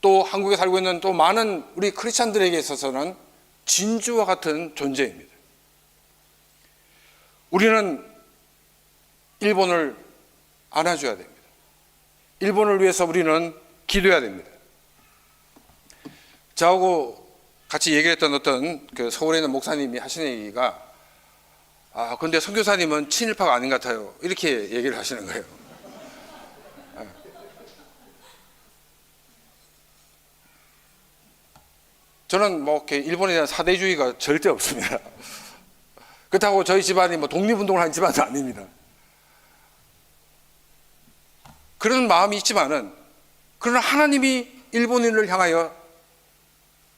또 한국에 살고 있는 또 많은 우리 크리스찬들에게 있어서는 진주와 같은 존재입니다. 우리는 일본을 안아줘야 됩니다. 일본을 위해서 우리는 기도해야 됩니다. 저하고 같이 얘기를 했던 어떤 그 서울에 있는 목사님이 하시는 얘기가 근데 선교사님은 친일파가 아닌 것 같아요. 이렇게 얘기를 하시는 거예요. 저는 뭐 이렇게 일본에 대한 사대주의가 절대 없습니다. 그렇다고 저희 집안이 뭐 독립운동을 한 집안도 아닙니다. 그런 마음이 있지만은 그러나 하나님이 일본인을 향하여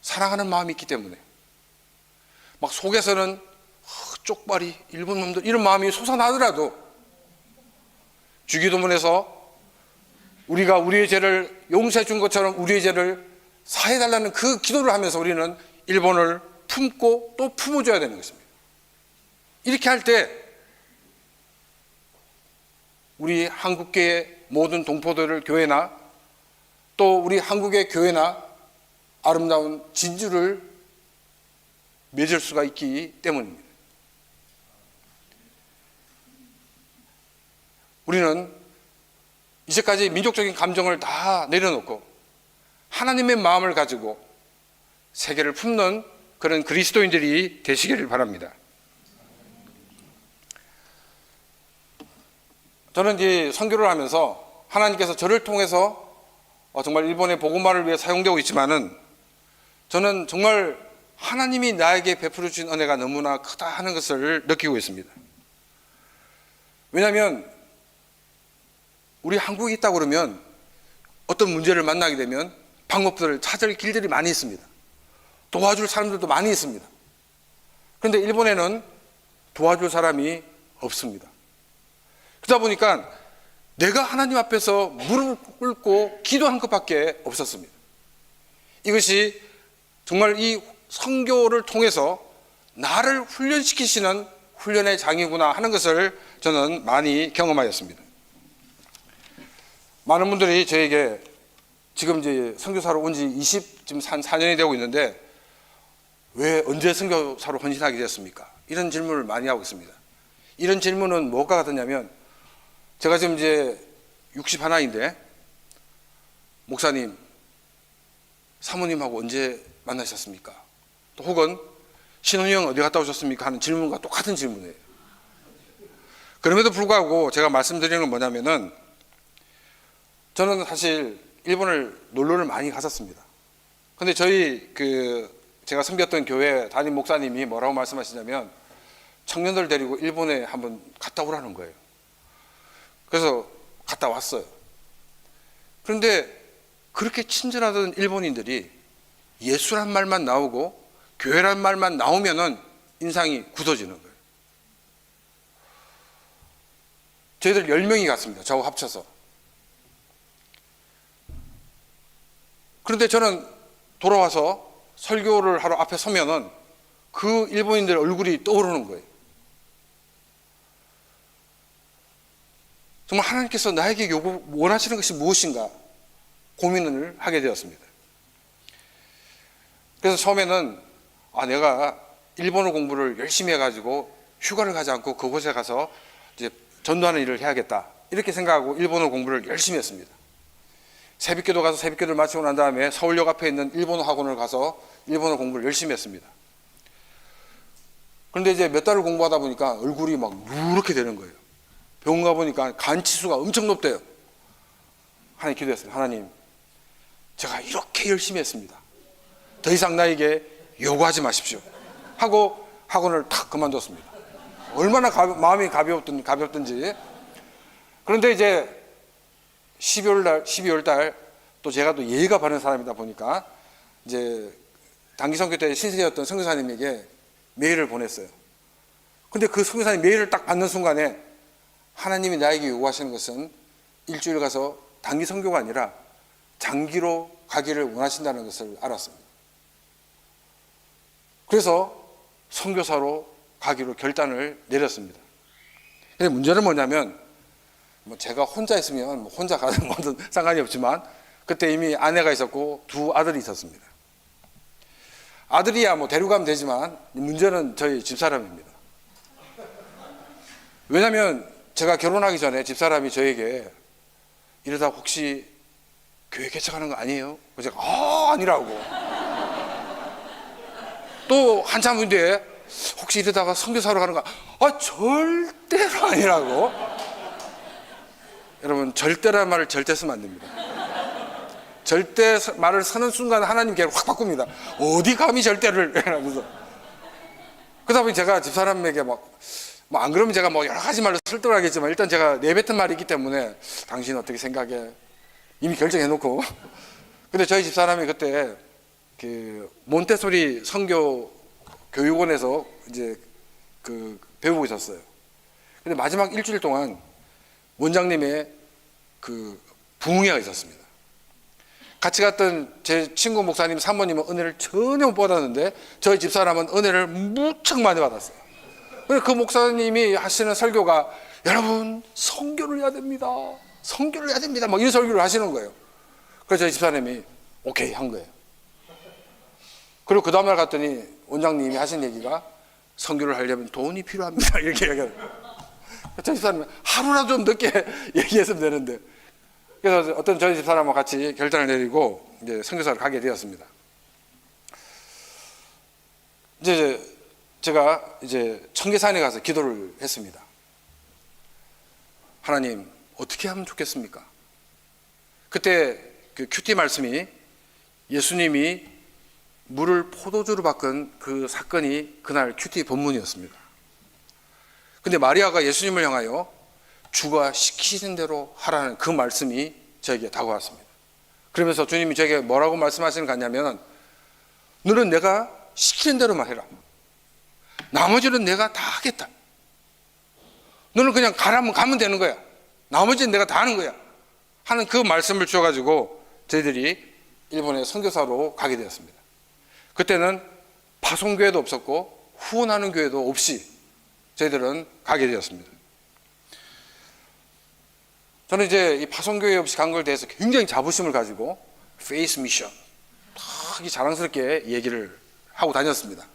사랑하는 마음이 있기 때문에 막 속에서는 쪽발이 일본 놈들 이런 마음이 솟아나더라도 주기도문에서 우리가 우리의 죄를 용서해 준 것처럼 우리의 죄를 사해달라는 그 기도를 하면서 우리는 일본을 품고 또 품어줘야 되는 것입니다. 이렇게 할 때 우리 한국계의 모든 동포들을 교회나 또 우리 한국의 교회나 아름다운 진주를 맺을 수가 있기 때문입니다. 우리는 이제까지 민족적인 감정을 다 내려놓고 하나님의 마음을 가지고 세계를 품는 그런 그리스도인들이 되시기를 바랍니다. 저는 이제 선교를 하면서 하나님께서 저를 통해서 정말 일본의 복음화를 위해 사용되고 있지만은 저는 정말 하나님이 나에게 베풀어 주신 은혜가 너무나 크다 하는 것을 느끼고 있습니다. 왜냐하면 우리 한국에 있다 그러면 어떤 문제를 만나게 되면 방법들을 찾을 길들이 많이 있습니다. 도와줄 사람들도 많이 있습니다. 그런데 일본에는 도와줄 사람이 없습니다. 그러다 보니까 내가 하나님 앞에서 무릎 꿇고 기도한 것밖에 없었습니다. 이것이 정말 이 선교를 통해서 나를 훈련시키시는 훈련의 장이구나 하는 것을 저는 많이 경험하였습니다. 많은 분들이 저에게 지금 이제 선교사로 온 지 지금 4년이 되고 있는데 왜 언제 선교사로 헌신하게 되었습니까? 이런 질문을 많이 하고 있습니다. 이런 질문은 뭐가 같았냐면 제가 지금 이제 61인데 목사님, 사모님하고 언제 만나셨습니까? 또 혹은 신혼여행 어디 갔다 오셨습니까? 하는 질문과 똑같은 질문이에요. 그럼에도 불구하고 제가 말씀드리는 건 뭐냐면은 저는 사실 일본을 놀러를 많이 갔었습니다. 근데 저희 제가 섬겼던 교회 담임 목사님이 뭐라고 말씀하시냐면 청년들 데리고 일본에 한번 갔다 오라는 거예요. 그래서 갔다 왔어요. 그런데 그렇게 친절하던 일본인들이 예수란 말만 나오고 교회란 말만 나오면은 인상이 굳어지는 거예요. 저희들 10명이 갔습니다. 저하고 합쳐서. 그런데 저는 돌아와서 설교를 하러 앞에 서면은 그 일본인들 얼굴이 떠오르는 거예요. 정말 하나님께서 나에게 원하시는 것이 무엇인가 고민을 하게 되었습니다. 그래서 처음에는 내가 일본어 공부를 열심히 해가지고 휴가를 가지 않고 그곳에 가서 이제 전도하는 일을 해야겠다 이렇게 생각하고 일본어 공부를 열심히 했습니다. 새벽기도 가서 새벽기도를 마치고 난 다음에 서울역 앞에 있는 일본어 학원을 가서 일본어 공부를 열심히 했습니다. 그런데 이제 몇 달을 공부하다 보니까 얼굴이 막 누렇게 되는 거예요. 병원 가보니까 간 치수가 엄청 높대요. 하나님 기도했어요. 하나님, 제가 이렇게 열심히 했습니다. 더 이상 나에게 요구하지 마십시오 하고 학원을 탁 그만뒀습니다. 얼마나 마음이 가볍든지. 그런데 이제 12월 달 또 제가 또 예의가 바른 사람이다 보니까 이제 단기 선교 때 신세였던 선교사님에게 메일을 보냈어요. 근데 그 선교사님 메일을 딱 받는 순간에 하나님이 나에게 요구하시는 것은 일주일 가서 단기 선교가 아니라 장기로 가기를 원하신다는 것을 알았습니다. 그래서 선교사로 가기로 결단을 내렸습니다. 근데 문제는 뭐냐면 뭐 제가 혼자 있으면 뭐 혼자 가는 것은 상관이 없지만 그때 이미 아내가 있었고 두 아들이 있었습니다. 아들이야 뭐 데려가면 되지만 문제는 저희 집사람입니다. 왜냐하면 제가 결혼하기 전에 집사람이 저에게 이러다 혹시 교회 개척하는 거 아니에요? 그래서 제가 아니라고. 또 한참 후에 뒤에 혹시 이러다가 선교사로 가는 거 절대로 아니라고. 여러분 절대란 말을 절대 쓰면 안 됩니다. 절대 말을 쓰는 순간 하나님 계획을 확 바꿉니다. 어디 감히 절대를 이러면서. 그러다 보니 제가 집사람에게 안 그러면 제가 여러 가지 말로 설득하겠지만 일단 제가 내뱉은 말이 있기 때문에 당신 어떻게 생각해? 이미 결정해놓고. 근데 저희 집사람이 그때 그 몬테소리 선교 교육원에서 이제 배우고 있었어요. 근데 마지막 일주일 동안 원장님의 그 부흥회가 있었습니다. 같이 갔던 제 친구 목사님 사모님은 은혜를 전혀 못 받았는데 저희 집사람은 은혜를 무척 많이 받았어요. 그 목사님이 하시는 설교가 여러분 선교를 해야 됩니다. 선교를 해야 됩니다. 이런 설교를 하시는 거예요. 그래서 저희 집사람이 오케이 한 거예요. 그리고 그 다음날 갔더니 원장님이 하신 얘기가 선교를 하려면 돈이 필요합니다. 이렇게 얘기해요. 저희 집사람이 하루라도 좀 늦게 얘기했으면 되는데. 그래서 어떤 저희 집사람과 같이 결단을 내리고 이제 선교사를 가게 되었습니다. 이제 제가 이제 청계산에 가서 기도를 했습니다. 하나님 어떻게 하면 좋겠습니까? 그때 그 큐티 말씀이 예수님이 물을 포도주로 바꾼 그 사건이 그날 큐티 본문이었습니다. 근데 마리아가 예수님을 향하여 주가 시키신 대로 하라는 그 말씀이 저에게 다가왔습니다. 그러면서 주님이 저에게 뭐라고 말씀하시는 것 같냐면 너는 내가 시키는 대로만 해라. 나머지는 내가 다 하겠다. 너는 그냥 가라면 가면 되는 거야. 나머지는 내가 다 하는 거야. 하는 그 말씀을 주셔가지고 저희들이 일본에 선교사로 가게 되었습니다. 그때는 파송교회도 없었고 후원하는 교회도 없이 저희들은 가게 되었습니다. 저는 이제 이 파송교회 없이 간 걸 대해서 굉장히 자부심을 가지고 페이스 미션 딱 자랑스럽게 얘기를 하고 다녔습니다.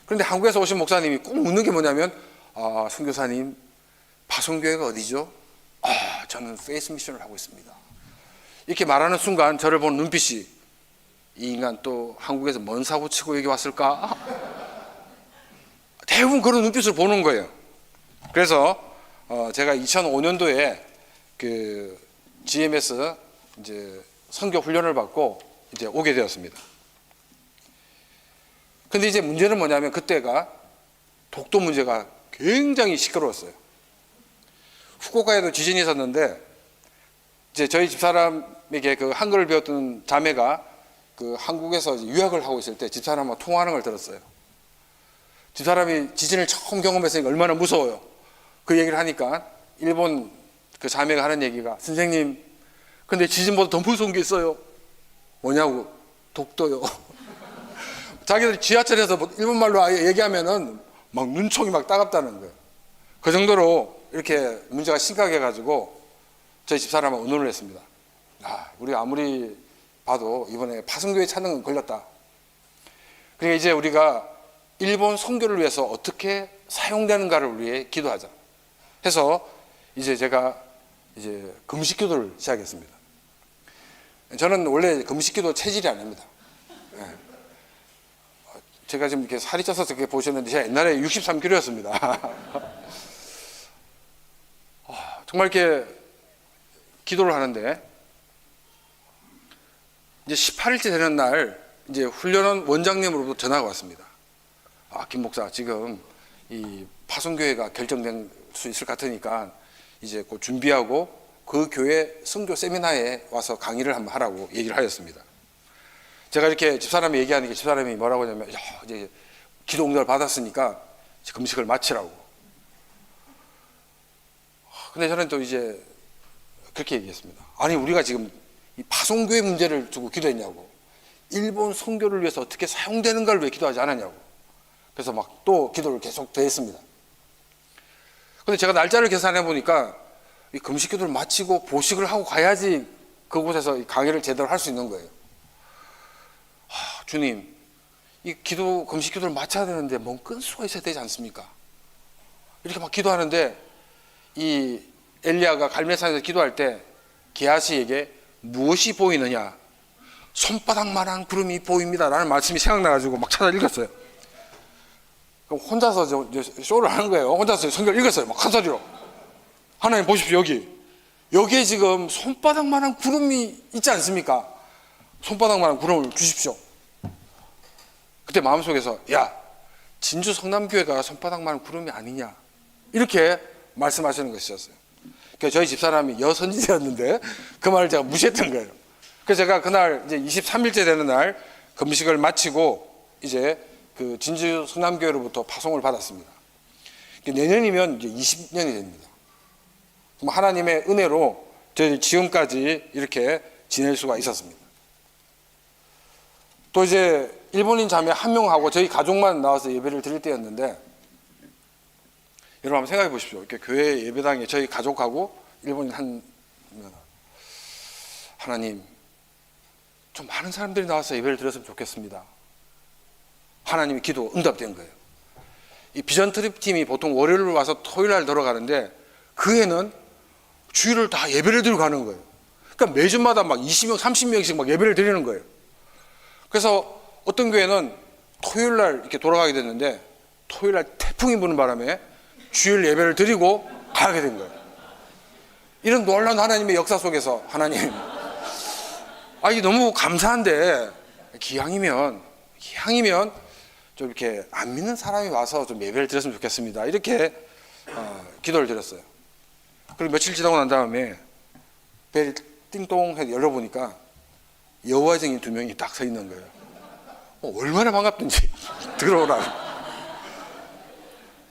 그런데 한국에서 오신 목사님이 꼭 묻는 게 뭐냐면 선교사님 파송교회가 어디죠? 저는 페이스 미션을 하고 있습니다. 이렇게 말하는 순간 저를 보는 눈빛이 이 인간 또 한국에서 뭔 사고 치고 여기 왔을까? 대부분 그런 눈빛을 보는 거예요. 그래서 제가 2005년도에 그 GMS 이제 선교 훈련을 받고 이제 오게 되었습니다. 근데 이제 문제는 뭐냐면 그때가 독도 문제가 굉장히 시끄러웠어요. 후쿠오카에도 지진이 있었는데 이제 저희 집사람에게 그 한글을 배웠던 자매가 그 한국에서 유학을 하고 있을 때 집사람과 통화하는 걸 들었어요. 집사람이 지진을 처음 경험했으니까 얼마나 무서워요. 그 얘기를 하니까 일본 그 자매가 하는 얘기가 선생님 근데 지진보다 더 무서운 게 있어요. 뭐냐고. 독도요. 자기들 지하철에서 일본말로 아예 얘기하면은 막 눈총이 막 따갑다는 거예요. 그 정도로 이렇게 문제가 심각해가지고 저희 집사람은 의논을 했습니다. 우리 아무리 봐도 이번에 파송교회 찾는 건 걸렸다. 그러니까 이제 우리가 일본 선교를 위해서 어떻게 사용되는가를 위해 기도하자 해서 이제 제가 이제 금식기도를 시작했습니다. 저는 원래 금식기도 체질이 아닙니다. 제가 지금 이렇게 살이 쪄서 이렇게 보셨는데 제가 옛날에 63kg였습니다. 정말 이렇게 기도를 하는데 이제 18일째 되는 날 이제 훈련원 원장님으로부터 전화가 왔습니다. 김 목사 지금 이 파송교회가 결정된 수 있을 것 같으니까 이제 곧 준비하고 그 교회 선교 세미나에 와서 강의를 한번 하라고 얘기를 하였습니다. 제가 이렇게 집사람이 얘기하니까 집사람이 뭐라고 하냐면, 야, 이제 기도 응답을 받았으니까 이제 금식을 마치라고. 근데 저는 또 이제 그렇게 얘기했습니다. 아니, 우리가 지금 이 파송교회 문제를 두고 기도했냐고. 일본 선교를 위해서 어떻게 사용되는가를 왜 기도하지 않았냐고. 그래서 막 또 기도를 계속 더했습니다. 근데 제가 날짜를 계산해 보니까 이 금식 기도를 마치고 보식을 하고 가야지 그곳에서 이 강의를 제대로 할 수 있는 거예요. 주님, 이 기도, 금식 기도를 마쳐야 되는데 뭔 끈수가 있어야 되지 않습니까? 이렇게 막 기도하는데 이 엘리야가 갈멜산에서 기도할 때 게하시에게 무엇이 보이느냐? 손바닥만한 구름이 보입니다 라는 말씀이 생각나가지고 막 찾아 읽었어요. 그럼 혼자서 쇼를 하는 거예요. 혼자서 성경을 읽었어요. 막 큰 소리로. 하나님 보십시오, 여기에 지금 손바닥만한 구름이 있지 않습니까? 손바닥만한 구름을 주십시오. 그때 마음속에서, 야, 진주 성남교회가 손바닥만한 구름이 아니냐, 이렇게 말씀하시는 것이었어요. 그러니까 저희 집사람이 여선지자였는데 그 말을 제가 무시했던 거예요. 그래서 제가 그날 이제 23일째 되는 날 금식을 마치고 이제 그 진주 성남교회로부터 파송을 받았습니다. 내년이면 이제 20년이 됩니다. 하나님의 은혜로 저희 지금까지 이렇게 지낼 수가 있었습니다. 또 이제 일본인 자매 한 명하고 저희 가족만 나와서 예배를 드릴 때였는데, 여러분 한번 생각해 보십시오. 이렇게 교회 예배당에 저희 가족하고 일본인 한 명, 하나님, 좀 많은 사람들이 나와서 예배를 드렸으면 좋겠습니다. 하나님의 기도 응답된 거예요. 이 비전 트립 팀이 보통 월요일 와서 토요일 날 들어가는데 그 해는 주일을 다 예배를 드리고 가는 거예요. 그러니까 매주마다 막 20명, 30명씩 막 예배를 드리는 거예요. 그래서 어떤 교회는 토요일 날 이렇게 돌아가게 됐는데 토요일 날 태풍이 부는 바람에 주일 예배를 드리고 가게 된 거예요. 이런 놀라운 하나님의 역사 속에서 하나님, 이게 너무 감사한데 기왕이면 좀 이렇게 안 믿는 사람이 와서 좀 예배를 드렸으면 좋겠습니다. 이렇게 기도를 드렸어요. 그리고 며칠 지나고 난 다음에 벨 띵동 해서 열어보니까 여호와의 증인 2명이 딱 서 있는 거예요. 얼마나 반갑든지 들어오라고.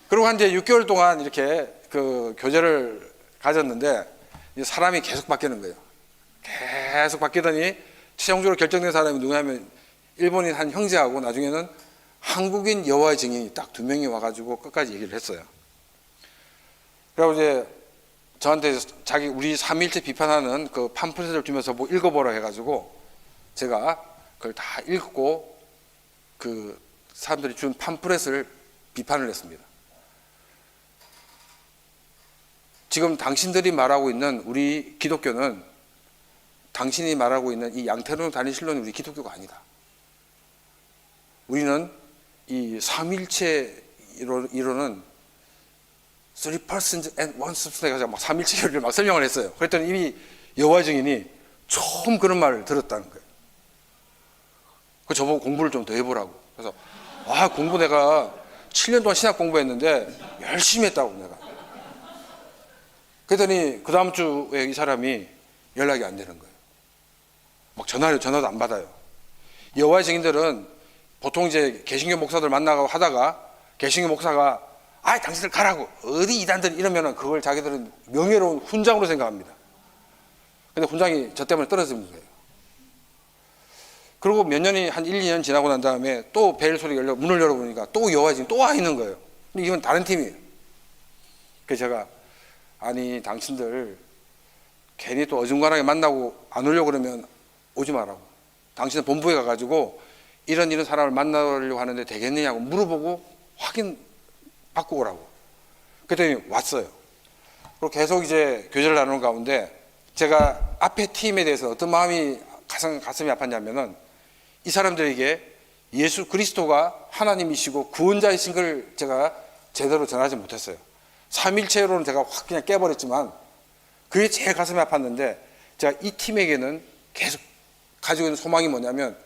그리고 한 이제 6개월 동안 이렇게 그 교제를 가졌는데 이제 사람이 계속 바뀌는 거예요. 계속 바뀌더니 최종적으로 결정된 사람이 누구냐면 일본인 한 형제하고 나중에는 한국인 여호와의 증인이 딱 2명이 와가지고 끝까지 얘기를 했어요. 그리고 이제 저한테 우리 3일째 비판하는 그 팜플렛을 주면서 뭐 읽어보라 해가지고 제가 그걸 다 읽고 그 사람들이 준 팜플렛을 비판을 했습니다. 지금 당신들이 말하고 있는 우리 기독교는, 당신이 말하고 있는 이 양태론 단일신론이 우리 기독교가 아니다. 우리는 이 삼일체 이론은 Three persons and one substance 해서 막 삼일체를 막 설명을 했어요. 그랬더니 이미 여호와의 증인이 처음 그런 말을 들었다는 거예요. 그 저보고 공부를 좀 더 해보라고. 그래서 공부 내가 7년 동안 신학 공부했는데 열심히 했다고 내가. 그랬더니 그 다음 주에 이 사람이 연락이 안 되는 거예요. 막 전화도 안 받아요. 여호와의 증인들은 보통 이제 개신교 목사들 만나고 하다가 개신교 목사가 당신들 가라고, 어디 이단들 이러면은 그걸 자기들은 명예로운 훈장으로 생각합니다. 근데 훈장이 저 때문에 떨어지는 거예요. 그리고 몇 년이 한 1, 2년 지나고 난 다음에 또 벨 소리가 문을 열어보니까 또 여호와의 증인 또 와 있는 거예요. 근데 이건 다른 팀이에요. 그래서 제가 당신들 괜히 또 어중간하게 만나고 안 오려고 그러면 오지 마라고. 당신은 본부에 가가지고 이런 사람을 만나려고 하는데 되겠느냐고 물어보고 확인 받고 오라고. 그랬더니 왔어요. 그리고 계속 이제 교제를 나누는 가운데 제가 앞에 팀에 대해서 어떤 마음이 가슴이 아팠냐면은 이 사람들에게 예수 그리스도가 하나님이시고 구원자이신 걸 제가 제대로 전하지 못했어요. 삼일체로는 제가 확 그냥 깨버렸지만 그게 제일 가슴이 아팠는데, 제가 이 팀에게는 계속 가지고 있는 소망이 뭐냐면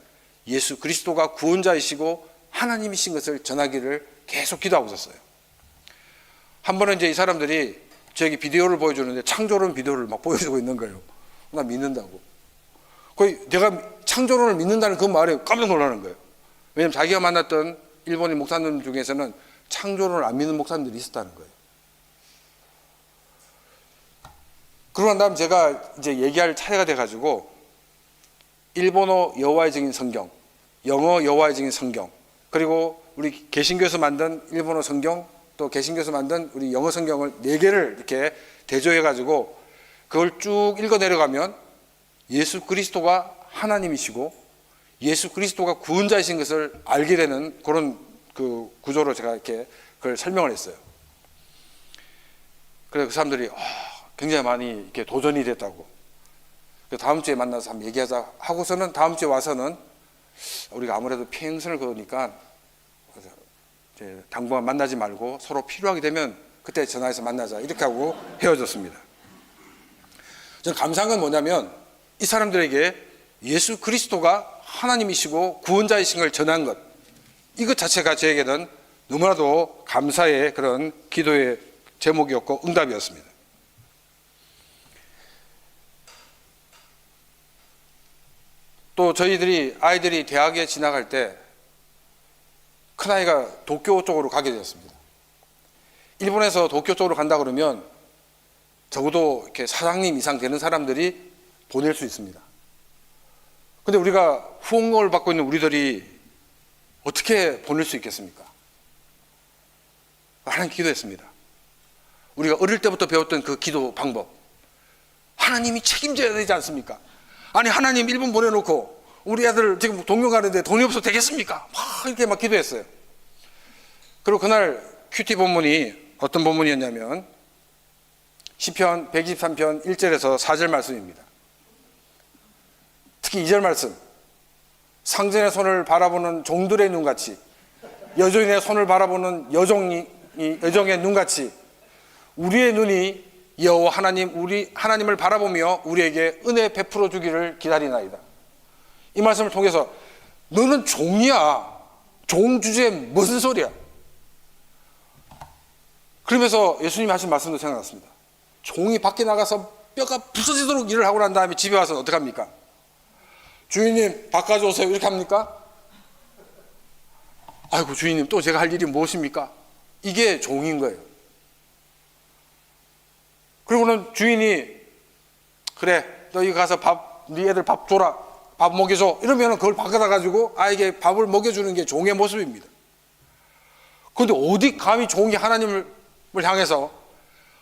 예수 그리스도가 구원자이시고 하나님이신 것을 전하기를 계속 기도하고 있었어요. 한 번은 이제 이 사람들이 저에게 비디오를 보여주는데 창조론 비디오를 막 보여주고 있는 거예요. 나 믿는다고. 거의 내가 창조론을 믿는다는 그 말에 깜짝 놀라는 거예요. 왜냐면 자기가 만났던 일본인 목사님 중에서는 창조론을 안 믿는 목사님들이 있었다는 거예요. 그러고 난 다음 제가 이제 얘기할 차례가 돼가지고 일본어 여호와의 증인 성경, 영어 여호와의 증인 성경, 그리고 우리 개신교에서 만든 일본어 성경, 또 개신교에서 만든 우리 영어 성경을 4개를 이렇게 대조해가지고 그걸 쭉 읽어 내려가면 예수 그리스도가 하나님이시고 예수 그리스도가 구원자이신 것을 알게 되는 그런 그 구조로 제가 이렇게 그걸 설명을 했어요. 그래서 그 사람들이 굉장히 많이 이렇게 도전이 됐다고. 다음 주에 만나서 한번 얘기하자 하고서는 다음 주에 와서는 우리가 아무래도 평생을 그으니까 당분간 만나지 말고 서로 필요하게 되면 그때 전화해서 만나자 이렇게 하고 헤어졌습니다. 저는 감사한 건 뭐냐면 이 사람들에게 예수 그리스도가 하나님이시고 구원자이신 걸 전한 것, 이것 자체가 저에게는 너무나도 감사의 그런 기도의 제목이었고 응답이었습니다. 또 저희들이 아이들이 대학에 진학할 때 큰아이가 도쿄 쪽으로 가게 되었습니다. 일본에서 도쿄 쪽으로 간다 그러면 적어도 이렇게 사장님 이상 되는 사람들이 보낼 수 있습니다. 근데 우리가 후원금을 받고 있는 우리들이 어떻게 보낼 수 있겠습니까? 하나님 기도했습니다. 우리가 어릴 때부터 배웠던 그 기도 방법. 하나님이 책임져야 되지 않습니까? 아니 하나님 일본 보내놓고 우리 애들 지금 동료 가는데 돈이 없어도 되겠습니까? 막 이렇게 막 기도했어요. 그리고 그날 큐티 본문이 어떤 본문이었냐면 시편 123편 1절에서 4절 말씀입니다. 특히 2절 말씀. 상전의 손을 바라보는 종들의 눈같이 여종의 손을 바라보는 여종의 눈같이 우리의 눈이 여호와 하나님 우리 하나님을 바라보며 우리에게 은혜 베풀어 주기를 기다리나이다. 이 말씀을 통해서 너는 종이야. 종 주제에 무슨 소리야? 그러면서 예수님이 하신 말씀도 생각났습니다. 종이 밖에 나가서 뼈가 부서지도록 일을 하고 난 다음에 집에 와서 어떡합니까? 주인님 밥 가져오세요 이렇게 합니까? 아이고 주인님 또 제가 할 일이 무엇입니까? 이게 종인 거예요. 그리고는 주인이 그래 너희 가서 네 애들 밥 줘라 밥 먹여줘 이러면 그걸 바꿔다 가지고 아이에게 밥을 먹여주는 게 종의 모습입니다. 그런데 어디 감히 종이 하나님을 향해서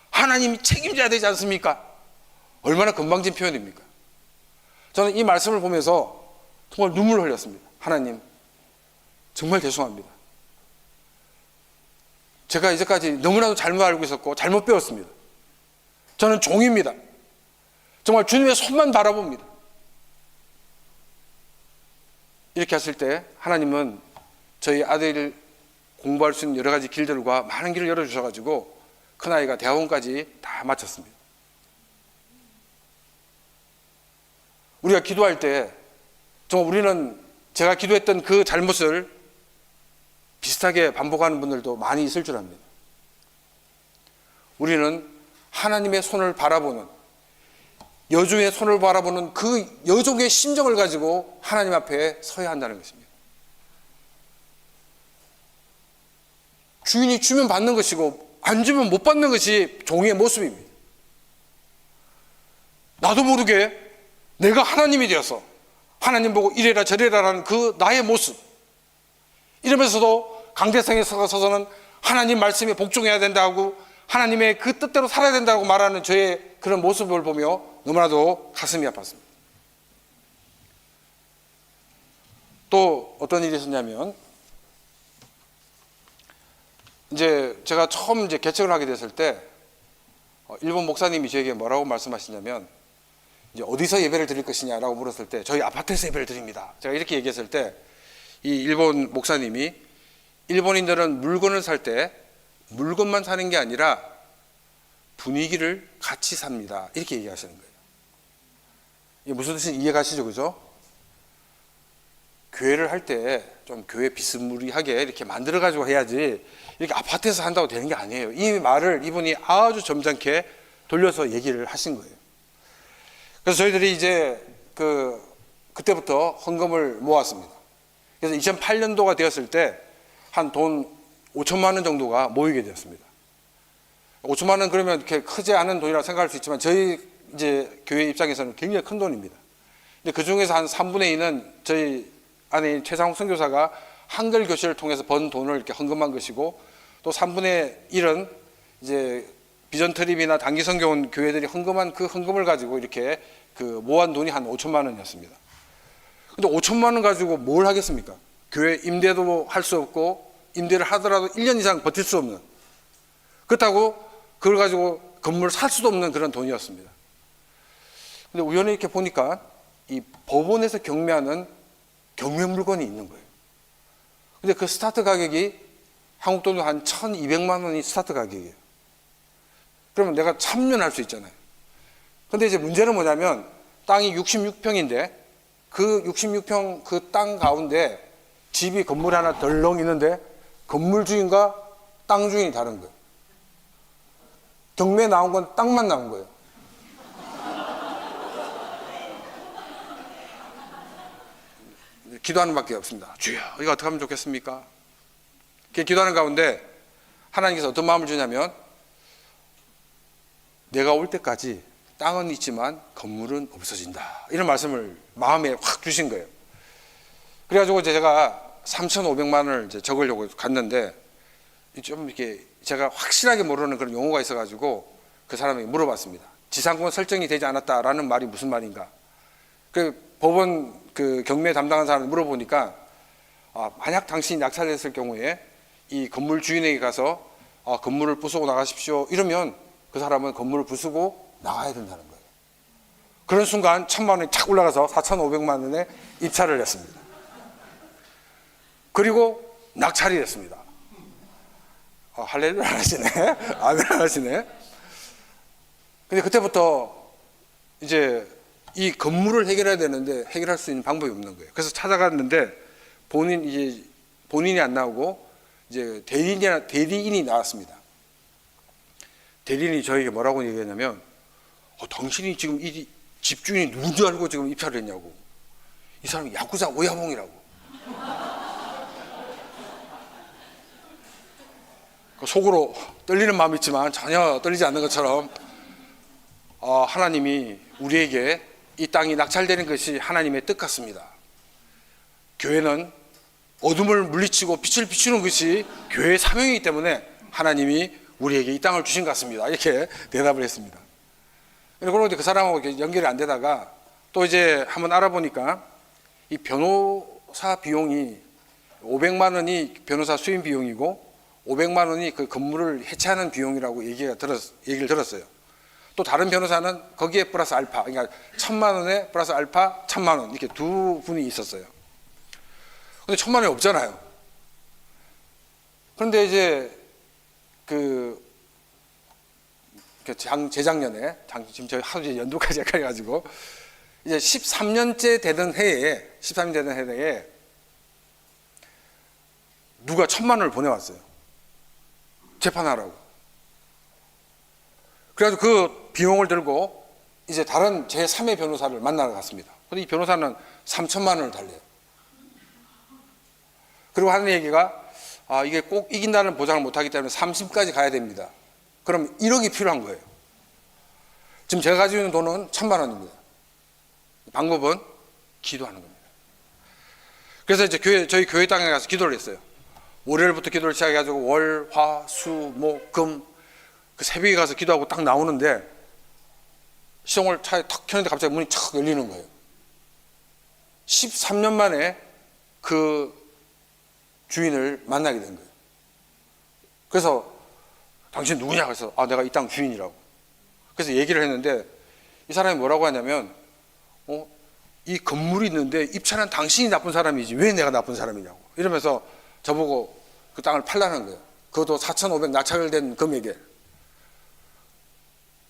하나님이 책임져야 되지 않습니까? 얼마나 건방진 표현입니까? 저는 이 말씀을 보면서 정말 눈물을 흘렸습니다. 하나님 정말 죄송합니다. 제가 이제까지 너무나도 잘못 알고 있었고 잘못 배웠습니다. 저는 종입니다. 정말 주님의 손만 바라봅니다. 이렇게 했을 때 하나님은 저희 아들이 공부할 수 있는 여러 가지 길들과 많은 길을 열어주셔가지고 큰아이가 대학원까지 다 마쳤습니다. 우리가 기도할 때 정말 우리는 제가 기도했던 그 잘못을 비슷하게 반복하는 분들도 많이 있을 줄 압니다. 우리는 하나님의 손을 바라보는 여종의 손을 바라보는 그 여종의 심정을 가지고 하나님 앞에 서야 한다는 것입니다. 주인이 주면 받는 것이고 안 주면 못 받는 것이 종의 모습입니다. 나도 모르게 내가 하나님이 되어서 하나님 보고 이래라 저래라라는 그 나의 모습, 이러면서도 강대상에 서서는 하나님 말씀에 복종해야 된다고 하나님의 그 뜻대로 살아야 된다고 말하는 저의 그런 모습을 보며 너무나도 가슴이 아팠습니다. 또 어떤 일이 있었냐면 이제 제가 처음 개척을 하게 됐을 때 일본 목사님이 저에게 뭐라고 말씀하시냐면 이제 어디서 예배를 드릴 것이냐라고 물었을 때 저희 아파트에서 예배를 드립니다. 제가 이렇게 얘기했을 때 이 일본 목사님이 일본인들은 물건을 살 때 물건만 사는 게 아니라 분위기를 같이 삽니다. 이렇게 얘기하시는 거예요. 이게 무슨 뜻인지 이해가시죠? 그죠? 교회를 할 때 좀 교회 비스무리하게 이렇게 만들어 가지고 해야지 이렇게 아파트에서 한다고 되는 게 아니에요. 이 말을 이분이 아주 점잖게 돌려서 얘기를 하신 거예요. 그래서 저희들이 이제 그때부터 헌금을 모았습니다. 그래서 2008년도가 되었을 때 한 돈 5천만 원 정도가 모이게 되었습니다. 5천만 원 그러면 이렇게 크지 않은 돈이라고 생각할 수 있지만 저희 이제 교회 입장에서는 굉장히 큰 돈입니다. 근데 그 중에서 한 3분의 2는 저희 아내인 최상욱 선교사가 한글 교실을 통해서 번 돈을 이렇게 헌금한 것이고, 또 3분의 1은 이제 비전 트립이나 단기 선교 온 교회들이 헌금한 그 헌금을 가지고 이렇게 모은 돈이 한 5천만 원이었습니다. 근데 5천만 원 가지고 뭘 하겠습니까? 교회 임대도 할 수 없고, 임대를 하더라도 1년 이상 버틸 수 없는, 그렇다고 그걸 가지고 건물을 살 수도 없는 그런 돈이었습니다. 근데 우연히 이렇게 보니까 이 법원에서 경매하는 경매 물건이 있는 거예요. 근데 그 스타트 가격이 한국 돈으로 한 1,200만 원이 스타트 가격이에요. 그러면 내가 참여할 수 있잖아요. 근데 이제 문제는 뭐냐면 땅이 66평인데 그 66평 그 땅 가운데 집이 건물이 하나 덜렁 있는데 건물 주인과 땅 주인이 다른 거예요. 경매에 나온 건 땅만 나온 거예요. 기도하는 밖에 없습니다. 주여, 이거 어떻게 하면 좋겠습니까? 기도하는 가운데 하나님께서 어떤 마음을 주냐면, 내가 올 때까지 땅은 있지만 건물은 없어진다, 이런 말씀을 마음에 확 주신 거예요. 그래가지고 제가 3,500만 원을 이제 적으려고 갔는데, 좀 이렇게 제가 확실하게 모르는 그런 용어가 있어가지고 그 사람에게 물어봤습니다. 지상권 설정이 되지 않았다라는 말이 무슨 말인가? 그 법원 그 경매 담당한 사람을 물어보니까, 만약 당신이 낙찰됐을 경우에 이 건물 주인에게 가서 건물을 부수고 나가십시오 이러면 그 사람은 건물을 부수고 나가야 된다는 거예요. 그런 순간 1,000만 원이 착 올라가서 4,500만 원에 입찰을 했습니다. 그리고 낙찰이 됐습니다. 할렐루야 하시네. 아멘 하시네. 근데 그때부터 이제 이 건물을 해결해야 되는데 해결할 수 있는 방법이 없는 거예요. 그래서 찾아갔는데 본인이 안 나오고 이제 대리인이 나왔습니다. 대리인이 저에게 뭐라고 얘기했냐면, 당신이 지금 이 집주인이 누군 줄 알고 지금 입찰을 했냐고. 이 사람이 야구자 오야봉이라고. 속으로 떨리는 마음이 있지만 전혀 떨리지 않는 것처럼, 하나님이 우리에게 이 땅이 낙찰되는 것이 하나님의 뜻 같습니다. 교회는 어둠을 물리치고 빛을 비추는 것이 교회의 사명이기 때문에 하나님이 우리에게 이 땅을 주신 것 같습니다, 이렇게 대답을 했습니다. 그리고 그 사람하고 연결이 안 되다가 또 이제 한번 알아보니까 이 변호사 비용이 500만 원이 변호사 수임 비용이고 500만 원이 그 건물을 해체하는 비용이라고 얘기를 들었어요. 또 다른 변호사는 거기에 플러스 알파, 그러니까 1,000만 원에 플러스 알파 1,000만 원, 이렇게 두 분이 있었어요. 근데 1,000만 원이 없잖아요. 그런데 이제 재작년에, 지금 저희 하도 연도까지 헷갈려가지고, 이제 13년째 되던 해에 누가 1,000만 원을 보내왔어요. 재판하라고. 그래가지고 그 비용을 들고 이제 다른 제3의 변호사를 만나러 갔습니다. 근데 이 변호사는 3,000만 원을 달래요. 그리고 하는 얘기가, 이게 꼭 이긴다는 보장을 못하기 때문에 3심까지 가야 됩니다. 그럼 1억이 필요한 거예요. 지금 제가 가지고 있는 돈은 1,000만 원입니다. 방법은 기도하는 겁니다. 그래서 이제 저희 교회 땅에 가서 기도를 했어요. 월요일부터 기도를 시작해가지고 월, 화, 수, 목, 금, 그 새벽에 가서 기도하고 딱 나오는데 시동을 차에 탁 켜는데 갑자기 문이 촥 열리는 거예요. 13년 만에 그 주인을 만나게 된 거예요. 그래서 당신 누구냐? 그래서 내가 이 땅 주인이라고. 그래서 얘기를 했는데 이 사람이 뭐라고 하냐면, 이 건물이 있는데 입찰한 당신이 나쁜 사람이지 왜 내가 나쁜 사람이냐고 이러면서 저보고 그 땅을 팔라는 거예요. 그것도 4,500 낙찰된 금액에.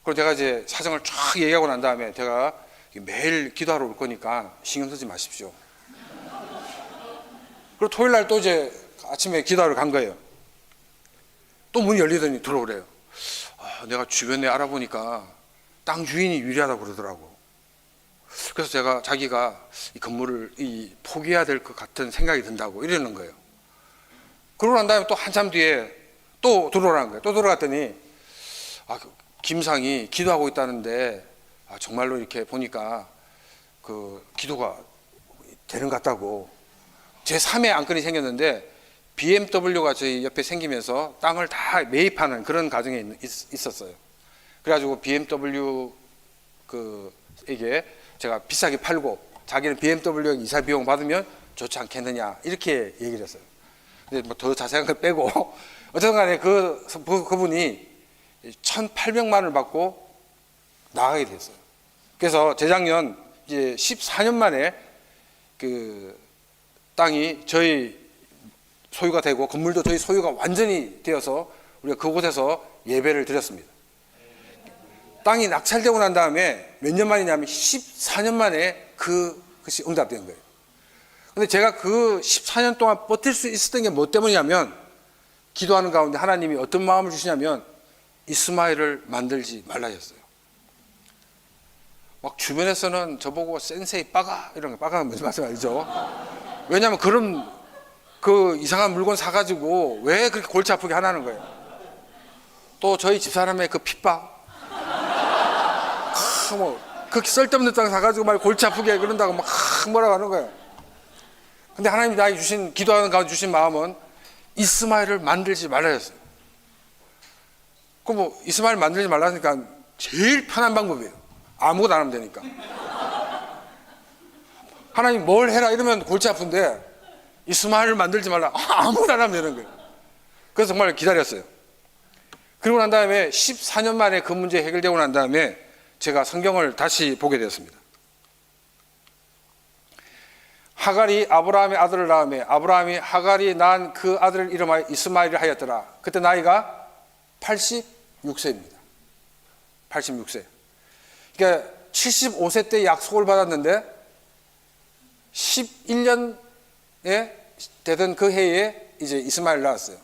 그리고 제가 이제 사정을 쫙 얘기하고 난 다음에 제가 매일 기도하러 올 거니까 신경 쓰지 마십시오. 그리고 토요일 날 또 이제 아침에 기도하러 간 거예요. 또 문이 열리더니 들어오래요. 내가 주변에 알아보니까 땅 주인이 유리하다고 그러더라고. 그래서 자기가 이 건물을 포기해야 될 것 같은 생각이 든다고 이러는 거예요. 그러고 난 다음에 또 한참 뒤에 또 들어오라는 거예요. 또 들어갔더니 김상이 기도하고 있다는데 정말로 이렇게 보니까 그 기도가 되는 것 같다고. 제 3의 안건이 생겼는데 BMW가 저희 옆에 생기면서 땅을 다 매입하는 그런 과정에 있었어요. 그래가지고 BMW 이게 제가 비싸게 팔고 자기는 BMW 이사 비용 받으면 좋지 않겠느냐 이렇게 얘기를 했어요. 근데 뭐 더 자세한 걸 빼고 어쨌든 간에 그분이 1,800만 원을 받고 나가게 됐어요. 그래서 재작년 이제 14년 만에 그 땅이 저희 소유가 되고 건물도 저희 소유가 완전히 되어서 우리가 그곳에서 예배를 드렸습니다. 땅이 낙찰되고 난 다음에 몇 년 만이냐면 14년 만에 그것이 응답된 거예요. 근데 제가 그 14년 동안 버틸 수 있었던 게 뭐 때문이냐면 기도하는 가운데 하나님이 어떤 마음을 주시냐면 이스마엘을 만들지 말라 했어요. 막 주변에서는 저보고 센세이 빠가 이런 거, 빠가는 무슨 말씀 알죠? 왜냐하면 그런 그 이상한 물건 사가지고 왜 그렇게 골치 아프게 하나는 거예요. 또 저희 집사람의 그 핍박, 뭐 그렇게 쓸데없는 땅 사가지고 막 골치 아프게 그런다고 막 뭐라고 하는 거예요. 근데 하나님이 나에게 주신, 기도하는 가운데 주신 마음은 이스마엘을 만들지 말라 했어요. 그럼 뭐 이스마엘 만들지 말라니까 제일 편한 방법이에요. 아무것도 안 하면 되니까. 하나님 뭘 해라 이러면 골치 아픈데 이스마엘을 만들지 말라, 아무것도 안 하면 되는 거예요. 그래서 정말 기다렸어요. 그리고 난 다음에 14년 만에 그 문제 해결되고 난 다음에 제가 성경을 다시 보게 되었습니다. 하갈이 아브라함의 아들을 낳음에 아브라함이 하갈이 낳은 그 아들을 이름하여 이스마엘을 하였더라. 그때 나이가 86세입니다. 86세. 그러니까 75세 때 약속을 받았는데 11년에 되던 그 해에 이제 이스마엘을 낳았어요.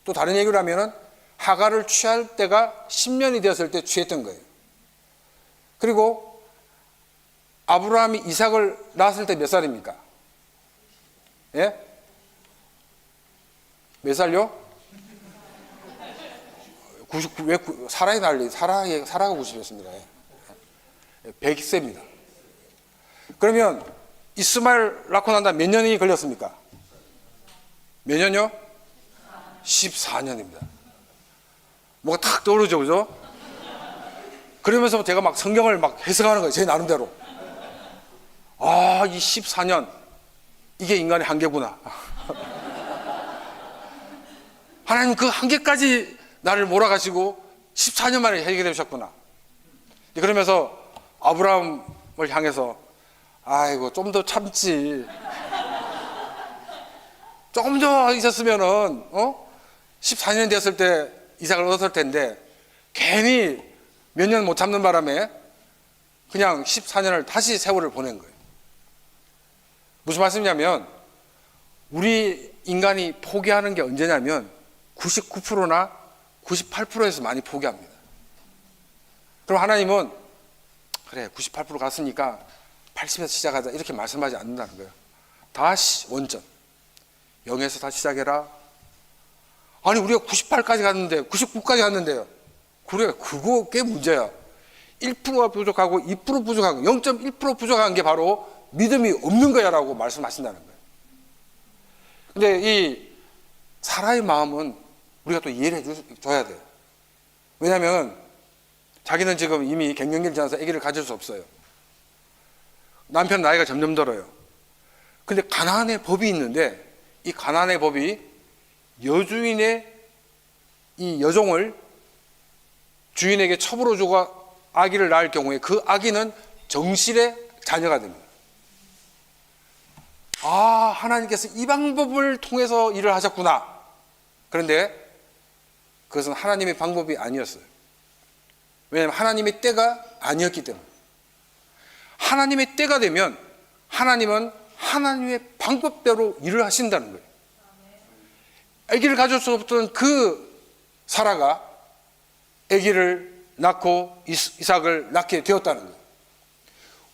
또 다른 얘기를 하면은 하갈을 취할 때가 10년이 되었을 때 취했던 거예요. 그리고 아브라함이 이삭을 낳았을 때 몇 살입니까? 예? 몇 살요? 99, 왜 사라의 난리, 사라가 90이었습니다. 100세입니다. 그러면 이스마엘 낳고 난 다음 몇 년이 걸렸습니까? 몇 년요? 14년입니다. 뭐가 탁 떠오르죠, 그죠? 그러면서 제가 막 성경을 막 해석하는 거예요, 제 나름대로. 이 14년, 이게 인간의 한계구나. 하나님 그 한계까지 나를 몰아가시고 14년 만에 해결해 주셨구나. 그러면서 아브라함을 향해서 아이고 좀 더 참지, 조금 더 있었으면은 14년 됐을 때 이삭을 얻었을 텐데 괜히 몇 년 못 참는 바람에 그냥 14년을 다시 세월을 보낸 거예요. 무슨 말씀이냐면 우리 인간이 포기하는 게 언제냐면 99%나 98%에서 많이 포기합니다. 그럼 하나님은 그래 98% 갔으니까 80에서 시작하자 이렇게 말씀하지 않는다는 거예요. 다시 원전 0에서 다시 시작해라. 아니 우리가 98까지 갔는데 99까지 갔는데요. 그래 그게 문제야. 1%가 부족하고 2% 부족한 거, 0.1% 부족한 게 바로 믿음이 없는 거야 라고 말씀하신다는 거예요. 근데 이 사라의 마음은 우리가 또 이해를 해줘야 돼요. 왜냐하면 자기는 지금 이미 갱년기를 지나서 아기를 가질 수 없어요. 남편 나이가 점점 들어요. 근데 가나안의 법이 있는데 이 가나안의 법이 여주인의 이 여종을 주인에게 첩으로 주고 아기를 낳을 경우에 그 아기는 정실의 자녀가 됩니다. 하나님께서 이 방법을 통해서 일을 하셨구나. 그런데 그것은 하나님의 방법이 아니었어요. 왜냐하면 하나님의 때가 아니었기 때문에. 하나님의 때가 되면 하나님은 하나님의 방법대로 일을 하신다는 거예요. 아기를 가질 수 없던 그 사라가 아기를 낳고 이삭을 낳게 되었다는 거예요.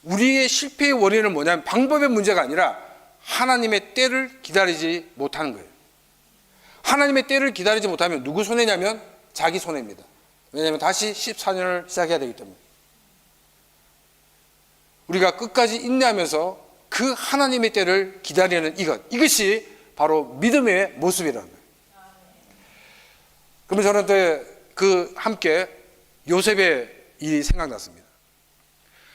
우리의 실패의 원인은 뭐냐면 방법의 문제가 아니라 하나님의 때를 기다리지 못하는 거예요. 하나님의 때를 기다리지 못하면 누구 손해냐면 자기 손해입니다. 왜냐하면 다시 14년을 시작해야 되기 때문에. 우리가 끝까지 인내하면서 그 하나님의 때를 기다리는 이것이 바로 믿음의 모습이라는 거예요. 그러면 저는 그 함께 요셉의 일이 생각났습니다.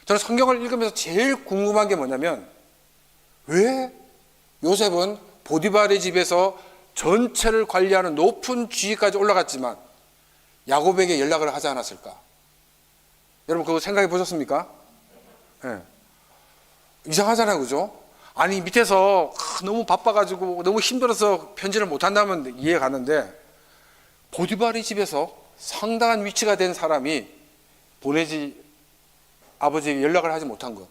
저는 성경을 읽으면서 제일 궁금한 게 뭐냐면 왜 요셉은 보디발의 집에서 전체를 관리하는 높은 지위까지 올라갔지만 야곱에게 연락을 하지 않았을까? 여러분 그거 생각해 보셨습니까? 네. 이상하잖아요, 그죠? 아니 밑에서 너무 바빠가지고 너무 힘들어서 편지를 못한다면 이해 가는데 보디발의 집에서 상당한 위치가 된 사람이 아버지에게 연락을 하지 못한 것,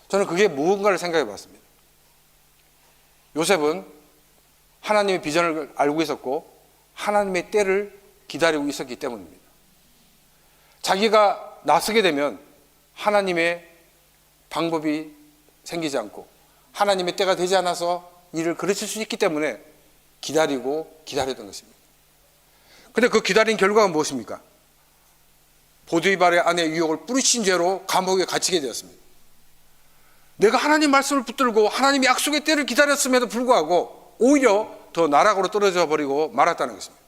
저는 그게 무언가를 생각해 봤습니다. 요셉은 하나님의 비전을 알고 있었고 하나님의 때를 기다리고 있었기 때문입니다. 자기가 나서게 되면 하나님의 방법이 생기지 않고 하나님의 때가 되지 않아서 일을 그르칠 수 있기 때문에 기다렸던 것입니다. 그런데 그 기다린 결과가 무엇입니까? 보디발의 아내의 유혹을 뿌리친 죄로 감옥에 갇히게 되었습니다. 내가 하나님 말씀을 붙들고 하나님의 약속의 때를 기다렸음에도 불구하고 오히려 더 나락으로 떨어져 버리고 말았다는 것입니다.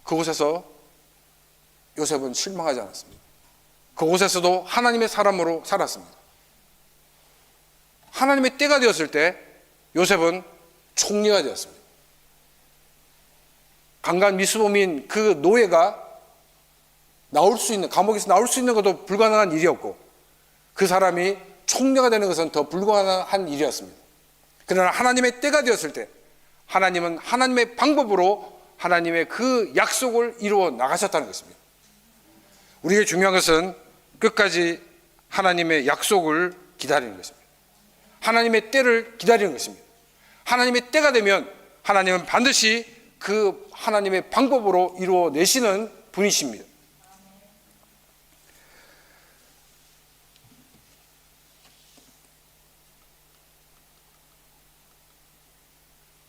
그곳에서 요셉은 실망하지 않았습니다. 그곳에서도 하나님의 사람으로 살았습니다. 하나님의 때가 되었을 때 요셉은 총리가 되었습니다. 강간 미수범인 그 노예가 감옥에서 나올 수 있는 것도 불가능한 일이었고 그 사람이 총리가 되는 것은 더 불가능한 일이었습니다. 그러나 하나님의 때가 되었을 때 하나님은 하나님의 방법으로 하나님의 그 약속을 이루어 나가셨다는 것입니다. 우리에게 중요한 것은 끝까지 하나님의 약속을 기다리는 것입니다. 하나님의 때를 기다리는 것입니다. 하나님의 때가 되면 하나님은 반드시 그 하나님의 방법으로 이루어내시는 분이십니다.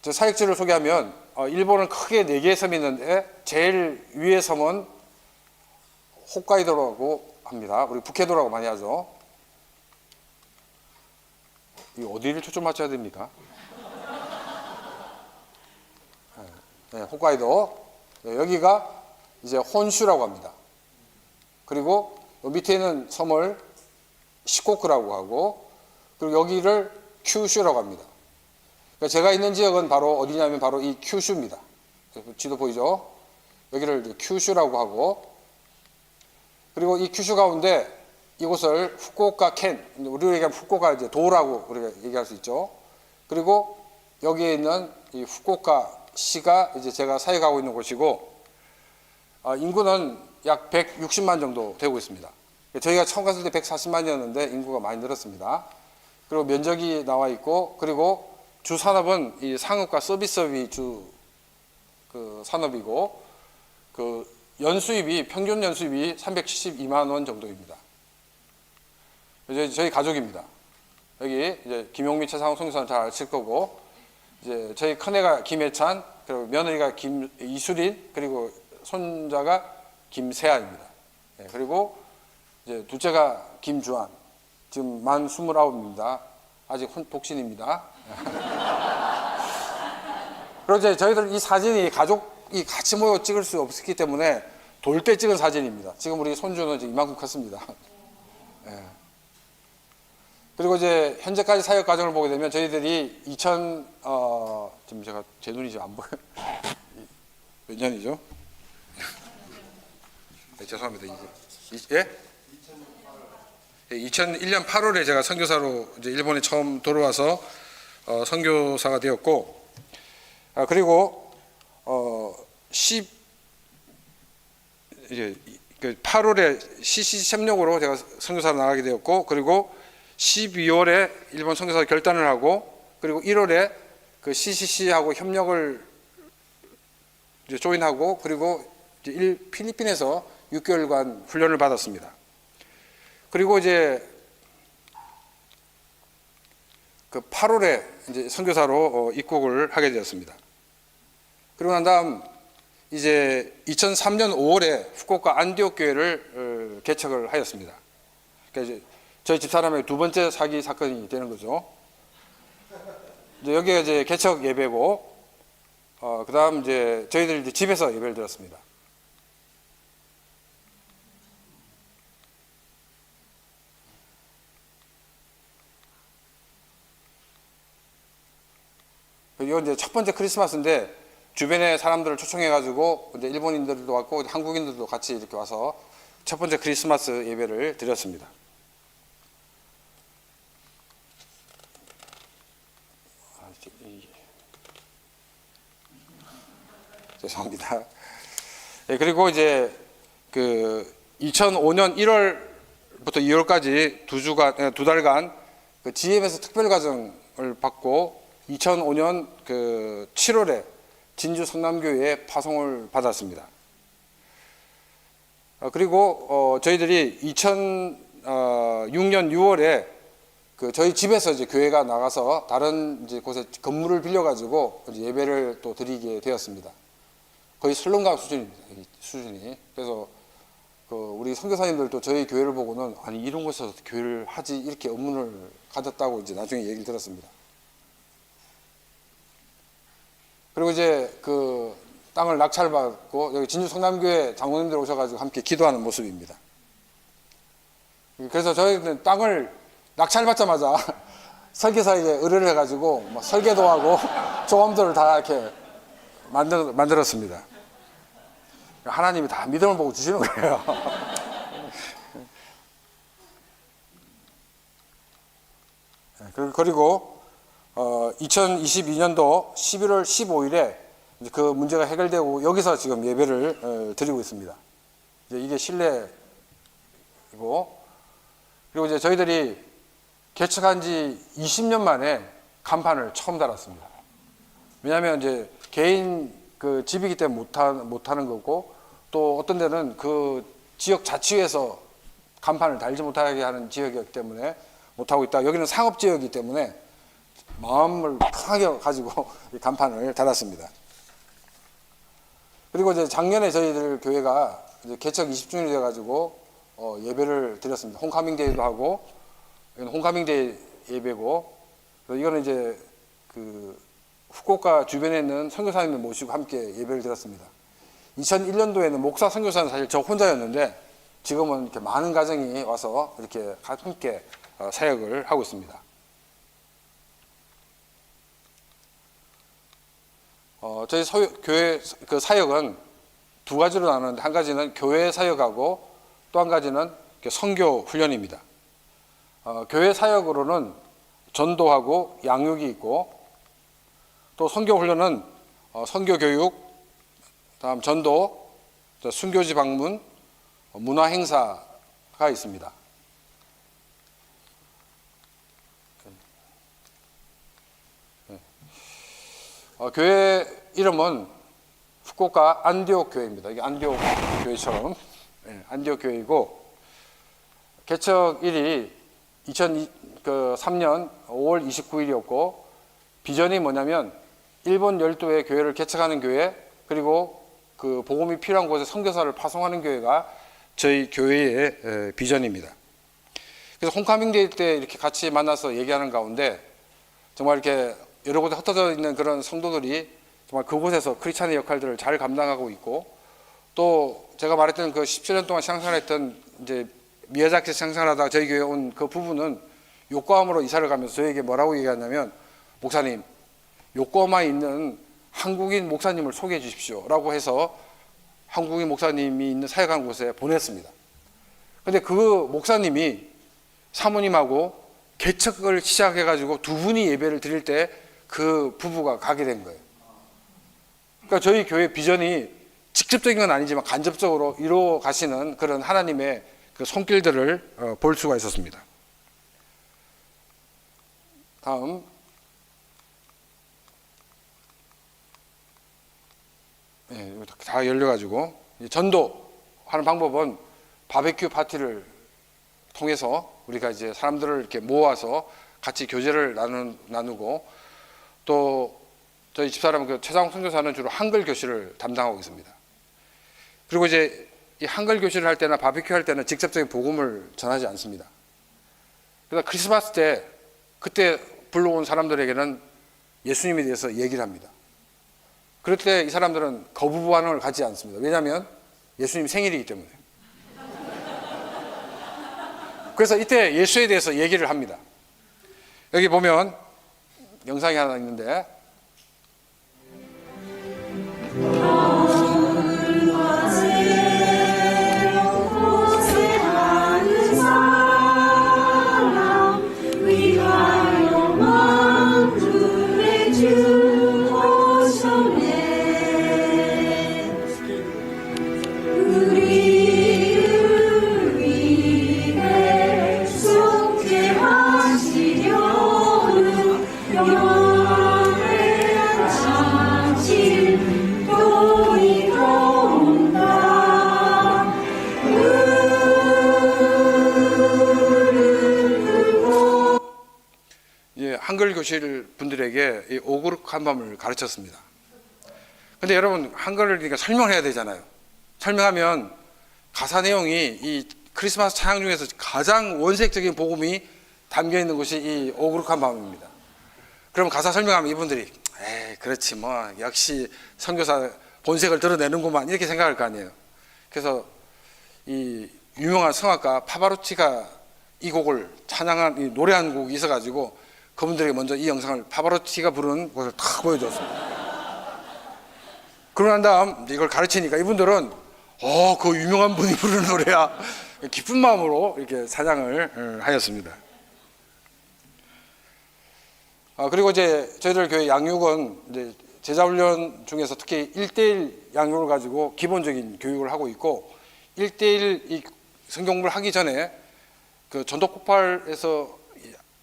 사역지를 소개하면 일본은 크게 4개의 섬이 있는데 제일 위의 섬은 홋카이도라고 합니다. 우리 북해도라고 많이 하죠. 이 어디를 초점 맞춰야 됩니까? 네, 홋카이도. 네, 여기가 이제 혼슈라고 합니다. 그리고 밑에 있는 섬을 시코쿠라고 하고, 그리고 여기를 큐슈라고 합니다. 그러니까 제가 있는 지역은 바로 어디냐면 바로 이 큐슈입니다. 지도 보이죠? 여기를 큐슈라고 하고, 그리고 이 큐슈 가운데 이곳을 후쿠오카 켄, 우리가 얘기하면 후쿠오카 이제 도라고 우리가 얘기할 수 있죠. 그리고 여기에 있는 이 후쿠오카 시가 이제 제가 사역하고 있는 곳이고, 인구는 약 160만 정도 되고 있습니다. 저희가 처음 갔을 때 140만이었는데 인구가 많이 늘었습니다. 그리고 면적이 나와 있고, 그리고 주 산업은 이 상업과 서비스업이 주 그 산업이고, 그 연수입이 평균 연수입이 372만 원 정도입니다. 저희 가족입니다. 여기 이제 김용민, 최상호, 송유선 잘 아실 거고, 이제 저희 큰애가 김혜찬, 그리고 며느리가 이수린, 그리고 손자가 김세아입니다. 네, 그리고 이제 둘째가 김주한, 지금 만 29입니다. 아직 독신입니다. 그리고 이제 저희들 이 사진이 가족이 같이 모여 찍을 수 없었기 때문에 돌 때 찍은 사진입니다. 지금 우리 손주는 이제 이만큼 컸습니다. 네. 그리고 이제 현재까지 사역 과정을 보게 되면 저희들이 지금 제가 제 눈이 지금 안 보여요. 몇 년이죠? 네, 죄송합니다. 예? 2001년 8월에 제가 선교사로 이제 일본에 처음 돌아와서 선교사가 되었고, 그리고 이제 8월에 CCC 협력으로 제가 선교사로 나가게 되었고, 그리고 12월에 일본 선교사 결단을 하고, 그리고 1월에 그 CCC하고 협력을 이제 조인하고, 그리고 이제 필리핀에서 6개월간 훈련을 받았습니다. 그리고 이제 그 8월에 이제 선교사로 입국을 하게 되었습니다. 그리고 난 다음 이제 2003년 5월에 후쿠오카 안디옥 교회를 개척을 하였습니다. 그러니까 이제 저희 집사람의 두 번째 사기 사건이 되는 거죠. 이제 여기가 이제 개척 예배고, 그다음 이제 저희들 이제 집에서 예배를 드렸습니다. 이건 이제 첫 번째 크리스마스인데 주변의 사람들을 초청해가지고 이제 일본인들도 왔고 한국인들도 같이 이렇게 와서 첫 번째 크리스마스 예배를 드렸습니다. 죄송합니다. 예, 그리고 이제 그 2005년 1월부터 2월까지 두 달간 그 GM에서 특별과정을 받고 2005년 그 7월에 진주 성남교회에 파송을 받았습니다. 그리고 저희들이 2006년 6월에 그 저희 집에서 이제 교회가 나가서 다른 이제 곳에 건물을 빌려가지고 이제 예배를 또 드리게 되었습니다. 거의 설렁강 수준이. 그래서 그 우리 선교사님들도 저희 교회를 보고는 아니 이런 곳에서 교회를 하지 이렇게 의문을 가졌다고 이제 나중에 얘기를 들었습니다. 그리고 이제 그 땅을 낙찰받고 여기 진주 성남교회 장로님들 오셔가지고 함께 기도하는 모습입니다. 그래서 저희는 땅을 낙찰받자마자 설계사에게 의뢰를 해가지고 뭐 설계도 하고 조감도를 다 이렇게 만들었습니다. 하나님이 다 믿음을 보고 주시는 거예요. 그리고 2022년도 11월 15일에 그 문제가 해결되고 여기서 지금 예배를 드리고 있습니다. 이제 이게 실내이고, 그리고 이제 저희들이 개척한 지 20년 만에 간판을 처음 달았습니다. 왜냐하면 이제 개인 그 집이기 때문에 못하는 거고, 또 어떤 데는 그 지역 자치회에서 간판을 달지 못하게 하는 지역이기 때문에 못하고 있다. 여기는 상업지역이기 때문에 마음을 편하게 가지고 이 간판을 달았습니다. 그리고 이제 작년에 저희들 교회가 이제 개척 20주년이 돼가지고 예배를 드렸습니다. 홈카밍 데이도 하고, 이건 홈카밍 데이 예배고, 이거는 이제 그 후쿠오카 주변에 있는 선교사님들 모시고 함께 예배를 드렸습니다. 2001년도에는 목사 선교사는 사실 저 혼자였는데 지금은 이렇게 많은 가정이 와서 이렇게 함께 사역을 하고 있습니다. 저희 교회 그 사역은 두 가지로 나누는데, 한 가지는 교회 사역하고 또 한 가지는 선교 훈련입니다. 교회 사역으로는 전도하고 양육이 있고, 또 선교 훈련은 선교 교육, 다음 전도, 순교지 방문, 문화 행사가 있습니다. 교회 이름은 후쿠오카 안디옥 교회입니다. 이게 안디옥 교회처럼 안디옥 교회이고, 개척일이 2003년 5월 29일이었고 비전이 뭐냐면 일본 열도의 교회를 개척하는 교회, 그리고 그 복음이 필요한 곳에 선교사를 파송하는 교회가 저희 교회의 비전입니다. 그래서 홈카밍데이 때 이렇게 같이 만나서 얘기하는 가운데 정말 이렇게 여러 곳에 흩어져 있는 그런 성도들이 정말 그곳에서 크리스찬의 역할들을 잘 감당하고 있고, 또 제가 말했던 그 17년 동안 상상했던 이제 미야자키에서 상상하다가 저희 교회에 온 그 부부는 요코하마로 이사를 가면서 저에게 뭐라고 얘기하냐면, 목사님, 요코하마에 있는 한국인 목사님을 소개해 주십시오 라고 해서 한국인 목사님이 있는 사역한 곳에 보냈습니다. 근데 그 목사님이 사모님하고 개척을 시작해 가지고 두 분이 예배를 드릴 때 그 부부가 가게 된 거예요. 그러니까 저희 교회 비전이 직접적인 건 아니지만 간접적으로 이루어 가시는 그런 하나님의 그 손길들을 볼 수가 있었습니다. 다음 다 열려가지고 전도하는 방법은 바베큐 파티를 통해서 우리가 이제 사람들을 이렇게 모아서 같이 교제를 나누고 또 저희 집사람 그 최상욱 선교사는 주로 한글 교실을 담당하고 있습니다. 그리고 이제 이 한글 교실을 할 때나 바베큐 할 때는 직접적인 복음을 전하지 않습니다. 그래서 크리스마스 때 그때 불러온 사람들에게는 예수님에 대해서 얘기를 합니다. 그럴 때 이 사람들은 거부 반응을 갖지 않습니다. 왜냐하면 예수님 생일이기 때문에. 그래서 이때 예수에 대해서 얘기를 합니다. 여기 보면 영상이 하나 있는데 한글 교실 분들에게 이 오그룩 한밤을 가르쳤습니다. 근데 여러분 한글을 그러니까 설명해야 되잖아요. 설명하면 가사 내용이 이 크리스마스 찬양 중에서 가장 원색적인 복음이 담겨 있는 것이 이 오그룩 한밤입니다. 그럼 가사 설명하면 이분들이 에이 그렇지 뭐 역시 선교사 본색을 드러내는구만 이렇게 생각할 거 아니에요. 그래서 이 유명한 성악가 파바로치가 이 곡을 찬양한 이 노래한 곡이 있어가지고 그분들에게 먼저 이 영상을 파바로치가 부르는 것을 다 보여줬습니다. 그러고 난 다음 이걸 가르치니까 이분들은 그 유명한 분이 부르는 노래야 기쁜 마음으로 이렇게 찬양을 하였습니다. 그리고 이제 저희들 교회 양육은 이제 제자훈련 중에서 특히 1:1 양육을 가지고 기본적인 교육을 하고 있고 1:1 이 성경공부를 하기 전에 그 전도폭발에서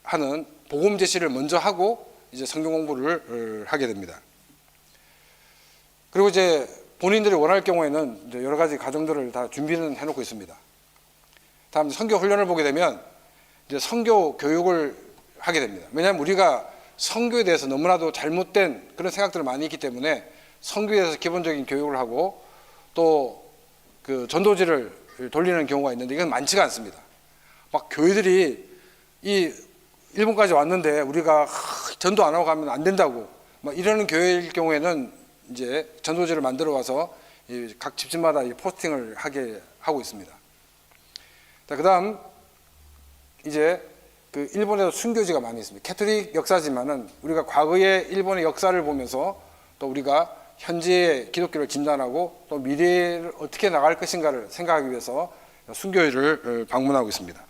하는 복음 제시를 먼저 하고 이제 성경 공부를 하게 됩니다. 그리고 이제 본인들이 원할 경우에는 이제 여러 가지 과정들을 다 준비는 해놓고 있습니다. 다음 선교 훈련을 보게 되면 이제 선교 교육을 하게 됩니다. 왜냐하면 우리가 선교에 대해서 너무나도 잘못된 그런 생각들이 많이 있기 때문에 선교에 대해서 기본적인 교육을 하고 또 그 전도지를 돌리는 경우가 있는데 이건 많지가 않습니다. 막 교회들이 이 일본까지 왔는데 우리가 전도 안 하고 가면 안 된다고 막 이러는 교회일 경우에는 이제 전도지를 만들어 와서 각 집집마다 포스팅을 하게 하고 있습니다. 자, 그다음 이제 그 일본에도 순교지가 많이 있습니다. 캐톨릭 역사지만은 우리가 과거의 일본의 역사를 보면서 또 우리가 현재의 기독교를 진단하고 또 미래를 어떻게 나갈 것인가를 생각하기 위해서 순교회를 방문하고 있습니다.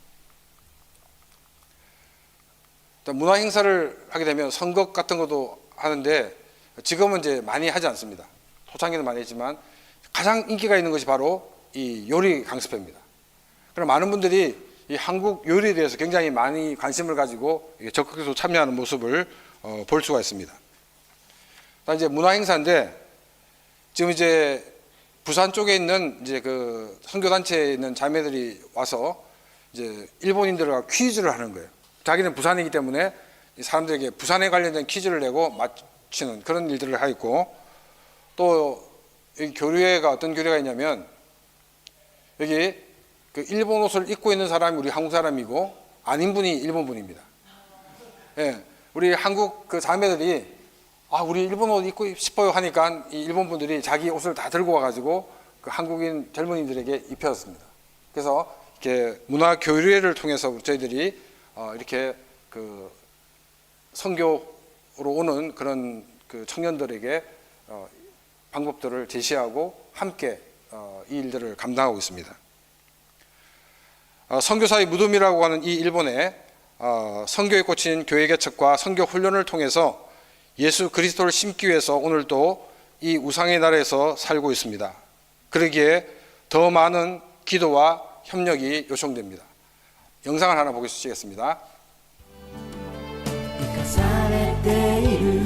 문화 행사를 하게 되면 선거 같은 것도 하는데 지금은 이제 많이 하지 않습니다. 초창기는 많이 했지만 가장 인기가 있는 것이 바로 이 요리 강습회입니다. 그럼 많은 분들이 이 한국 요리에 대해서 굉장히 많이 관심을 가지고 적극적으로 참여하는 모습을 볼 수가 있습니다. 이제 문화 행사인데 지금 이제 부산 쪽에 있는 이제 그 선교단체에 있는 자매들이 와서 이제 일본인들과 퀴즈를 하는 거예요. 자기는 부산이기 때문에 사람들에게 부산에 관련된 퀴즈를 내고 맞히는 그런 일들을 하였고 또 여기 교류회가 어떤 교류가 있냐면 여기 그 일본 옷을 입고 있는 사람이 우리 한국 사람이고 아닌 분이 일본 분입니다. 예, 우리 한국 그 자매들이 우리 일본 옷 입고 싶어요 하니까 이 일본 분들이 자기 옷을 다 들고 와가지고 그 한국인 젊은이들에게 입혔습니다. 그래서 이렇게 문화 교류회를 통해서 저희들이 이렇게 그 선교로 오는 그런 그 청년들에게 방법들을 제시하고 함께 이 일들을 감당하고 있습니다. 선교사의 무덤이라고 하는 이 일본에 선교에 꽂힌 교회 개척과 선교 훈련을 통해서 예수 그리스도를 심기 위해서 오늘도 이 우상의 나라에서 살고 있습니다. 그러기에 더 많은 기도와 협력이 요청됩니다. 영상을 하나 보시겠습니다. 生かされている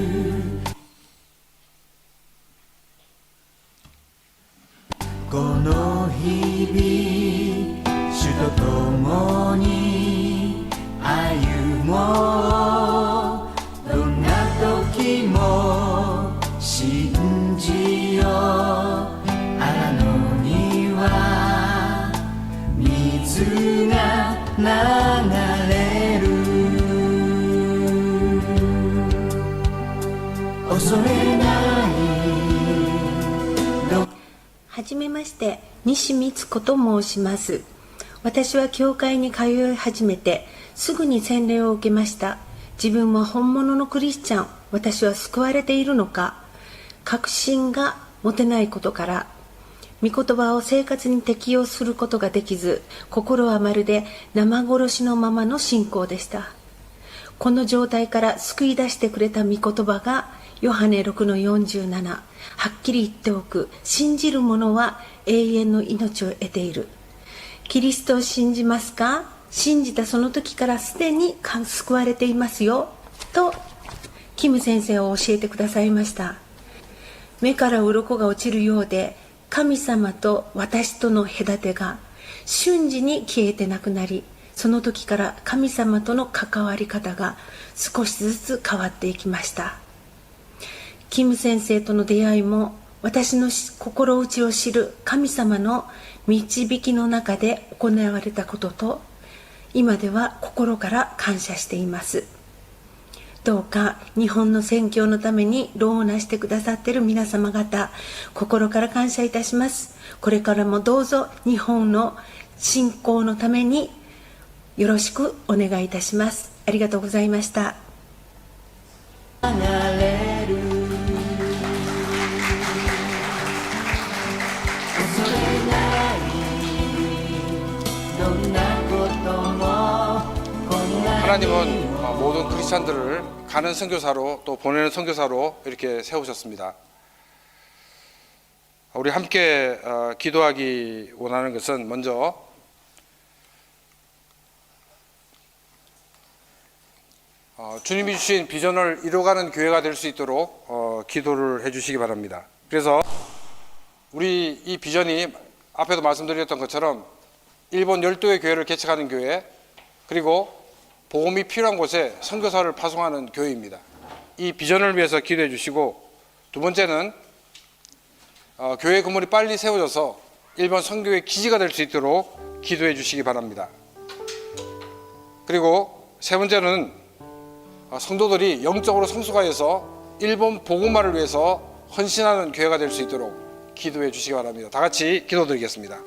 この日々主と共に歩もうどんな時も信じよう荒野には水が流れる恐れないはじめまして、西光子と申します。私は教会に通い始めて、すぐに洗礼を受けました。自分は本物のクリスチャン、私は救われているのか、確信が持てないことから、御言葉を生活に適用することができず、心はまるで生殺しのままの信仰でした。この状態から救い出してくれた御言葉が、ヨハネ 6-47、はっきり言っておく、信じる者は永遠の命を得ている。キリストを信じますか？信じたその時からすでに救われていますよ、とキム先生は教えてくださいました。目から鱗が落ちるようで、神様と私との隔てが瞬時に消えてなくなり、その時から神様との関わり方が少しずつ変わっていきました。キム先生との出会いも私の心内を知る神様の導きの中で行われたことと、今では心から感謝しています。どうか日本の宣教のために労をなしてくださっている皆様方、心から感謝いたします。これからもどうぞ日本の信仰のためによろしくお願いいたします。ありがとうございました。流れる恐れないどんなこともこんな 하나님은 모든 크리스찬들을 가는 선교사로 또 보내는 선교사로 이렇게 세우셨습니다. 우리 함께 기도하기 원하는 것은 먼저 주님이 주신 비전을 이뤄가는 교회가 될 수 있도록 기도를 해주시기 바랍니다. 그래서 우리 이 비전이 앞에도 말씀드렸던 것처럼 일본 12개 교회를 개척하는 교회, 그리고 복음이 필요한 곳에 선교사를 파송하는 교회입니다. 이 비전을 위해서 기도해 주시고, 두 번째는 교회 건물이 빨리 세워져서 일본 선교의 기지가 될 수 있도록 기도해 주시기 바랍니다. 그리고 세 번째는 성도들이 영적으로 성숙하여서 일본 복음화를 위해서 헌신하는 교회가 될 수 있도록 기도해 주시기 바랍니다. 다 같이 기도드리겠습니다.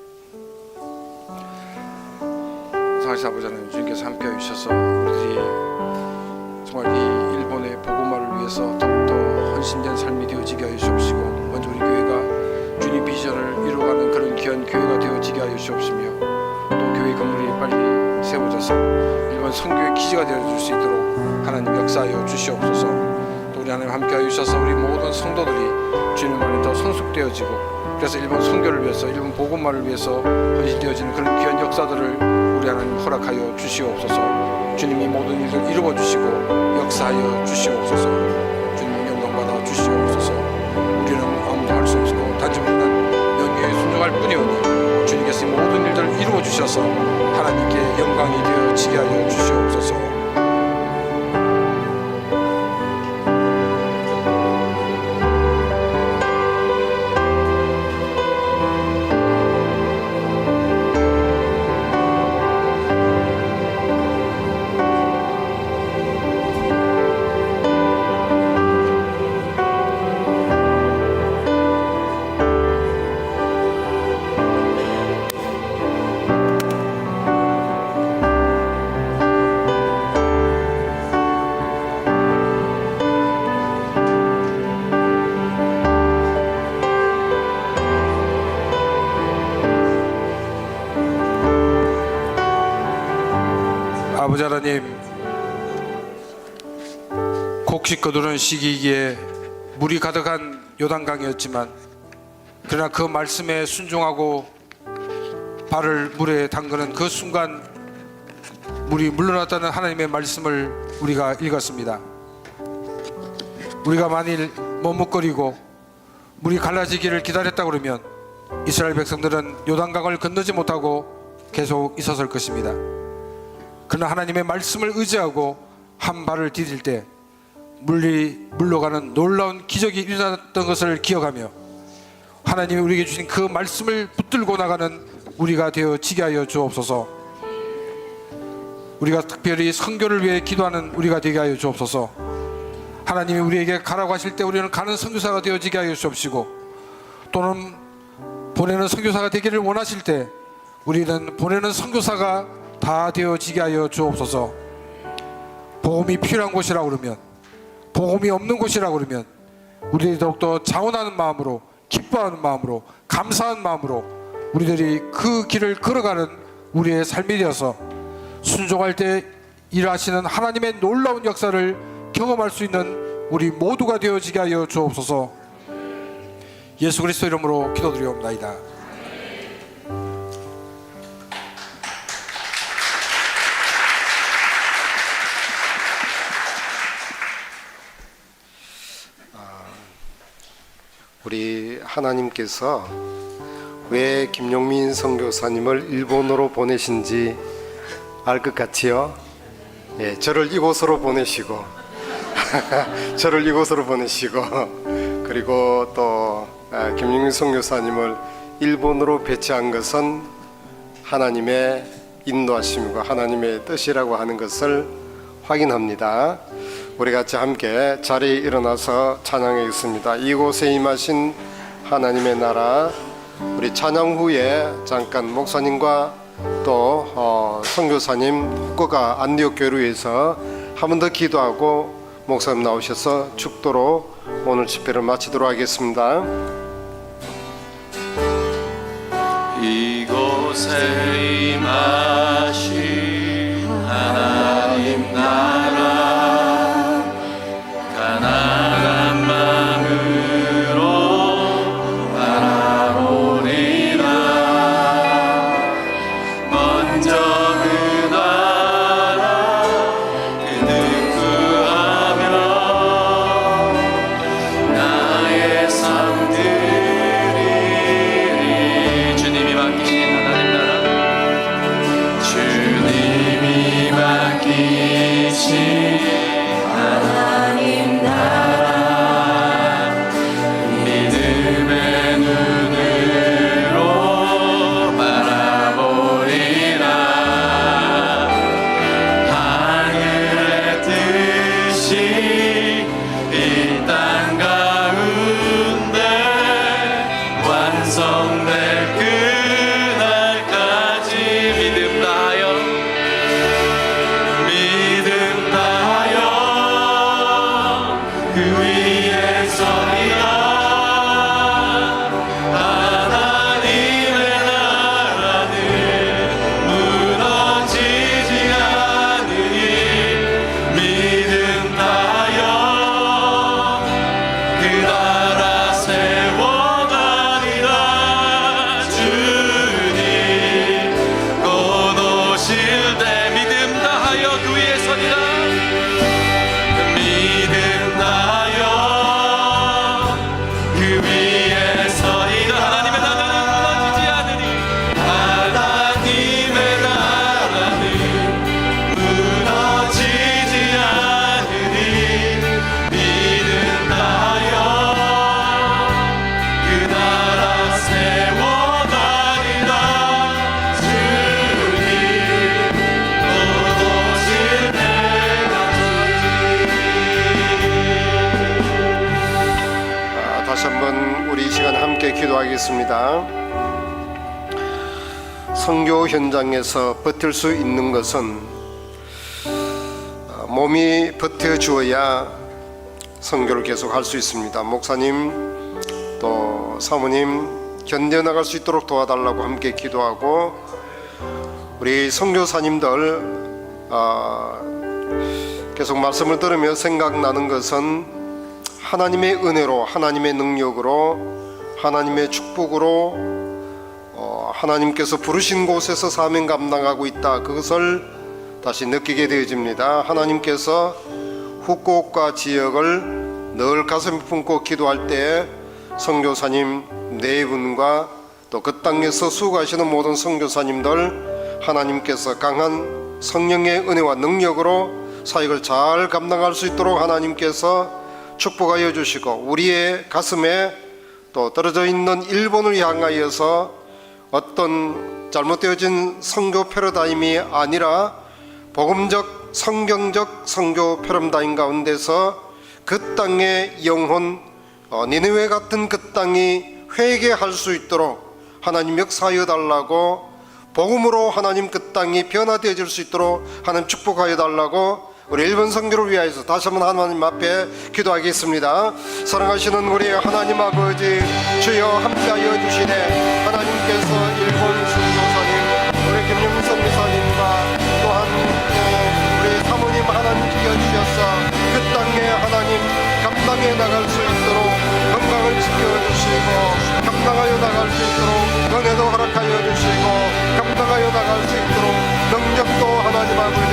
성하신 아버지 하나님, 주님께서 함께해 주셔서 우리들이 정말 이 일본의 복음화를 위해서 더욱더 헌신된 삶이 되어지게 하여 주옵시고, 먼저 우리 교회가 주님 비전을 이루어가는 그런 귀한 교회가 되어지게 하여 주옵시며, 또 교회 건물이 빨리 세워져서 일본 선교의 기지가 되어줄 수 있도록 하나님 역사하여 주시옵소서. 또 우리 하나님 함께하여 주셔서 우리 모든 성도들이 주님 안에 더 성숙되어지고, 그래서 일본 선교를 위해서, 일본 복음화를 위해서 헌신되어지는 그런 귀한 역사들을 우리 하나님 허락하여 주시옵소서. 주님이 모든 일을 이루어 주시고 역사하여 주시옵소서. 주님 영광받아 주시옵소서. 우리는 아무도 할 수 없고 단지 우리는 명예에 순종할 뿐이오니, 주님께서 모든 일들을 이루어 주셔서 하나님께 영광이 되어지게 하여 주시옵소서. 아버지 하나님, 곡식 거두는 시기이기에 물이 가득한 요단강이었지만 그러나 그 말씀에 순종하고 발을 물에 담그는 그 순간 물이 물러났다는 하나님의 말씀을 우리가 읽었습니다. 우리가 만일 머뭇거리고 물이 갈라지기를 기다렸다 그러면 이스라엘 백성들은 요단강을 건너지 못하고 계속 있었을 것입니다. 그러나 하나님의 말씀을 의지하고 한 발을 디딜 때 물이 물러가는 놀라운 기적이 일어났던 것을 기억하며 하나님이 우리에게 주신 그 말씀을 붙들고 나가는 우리가 되어지게 하여 주옵소서. 우리가 특별히 선교를 위해 기도하는 우리가 되게 하여 주옵소서. 하나님이 우리에게 가라고 하실 때 우리는 가는 선교사가 되어지게 하여 주옵시고, 또는 보내는 선교사가 되기를 원하실 때 우리는 보내는 선교사가 다 되어지게 하여 주옵소서. 복음이 필요한 곳이라 그러면, 복음이 없는 곳이라 그러면 우리들이 더욱더 자원하는 마음으로, 기뻐하는 마음으로, 감사한 마음으로 우리들이 그 길을 걸어가는 우리의 삶이 되어서 순종할 때 일하시는 하나님의 놀라운 역사를 경험할 수 있는 우리 모두가 되어지게 하여 주옵소서. 예수 그리스도 이름으로 기도드리옵나이다. 우리 하나님께서 왜 김용민 선교사님을 일본으로 보내신지 알 것 같지요? 예, 저를 이곳으로 보내시고 저를 이곳으로 보내시고 그리고 또 김용민 선교사님을 일본으로 배치한 것은 하나님의 인도하심과 하나님의 뜻이라고 하는 것을 확인합니다. 우리 같이 함께 자리에 일어나서 찬양하겠습니다. 이곳에 임하신 하나님의 나라. 우리 찬양 후에 잠깐 목사님과 또 선교사님 후쿠오카 안디옥 교회에서 한 번 더 기도하고 목사님 나오셔서 축도로 오늘 집회를 마치도록 하겠습니다. 이곳에 임하신 하나님 나라 가난한 마음으로 바라보리라. 먼저 그 나라 그는 구하며 나의 삶 드리리. 주님이 맡기신 하나님 나라, 주님이 맡기신 하나님 나라, 믿음의 눈으로 바라보리라. 하늘의 뜻이 이 땅 가운데 완성될 그날까지 믿음 다하여 그 위에 서리라. 하나님의 나라는 무너지지 않으니 믿음 다하여 그 나라 세워가리라. 주님 곧 오실 때 믿음 다하여 그 위에 서리라. 믿음 다하여 그 위에 서리라. 하나님의 나라는 무너지지 않으니 하나님의 나라는 무너지지 않으니 믿음 다하여 그 나라 세워가리라. 주님 곧 오실 다시 한번 우리 이 시간 함께 기도하겠습니다. 선교 현장에서 버틸 수 있는 것은 몸이 버텨주어야 선교를 계속할 수 있습니다. 목사님 또 사모님 견뎌나갈 수 있도록 도와달라고 함께 기도하고, 우리 선교사님들 계속 말씀을 들으며 생각나는 것은 하나님의 은혜로, 하나님의 능력으로, 하나님의 축복으로 하나님께서 부르신 곳에서 사명 감당하고 있다, 그것을 다시 느끼게 되어집니다. 하나님께서 후쿠오카 지역을 늘 가슴에 품고 기도할 때 선교사님 네 분과 또 그 땅에서 수고하시는 모든 선교사님들, 하나님께서 강한 성령의 은혜와 능력으로 사역을 잘 감당할 수 있도록 하나님께서 축복하여 주시고, 우리의 가슴에 또 떨어져 있는 일본을 향하여서 어떤 잘못되어진 선교 패러다임이 아니라 복음적 성경적 선교 패러다임 가운데서 그 땅의 영혼, 니느웨 같은 그 땅이 회개할 수 있도록 하나님 역사하여 달라고, 복음으로 하나님 그 땅이 변화되어질 수 있도록 하나님 축복하여 달라고 우리 일본 선교를 위하여서 다시 한번 하나님 앞에 기도하겠습니다. 사랑하시는 우리 하나님 아버지, 주여 함께하여 주시네. 하나님께서 일본 선교사님, 우리 김영선 미사님과 또한 우리 사모님 하나님 지켜주셔서 그 땅에 하나님 감당해 나갈 수 있도록 건강을 지켜주시고, 감당하여 나갈 수 있도록 은혜도 허락하여 주시고, 감당하여 나갈 수 있도록 능력도 하나님 아버지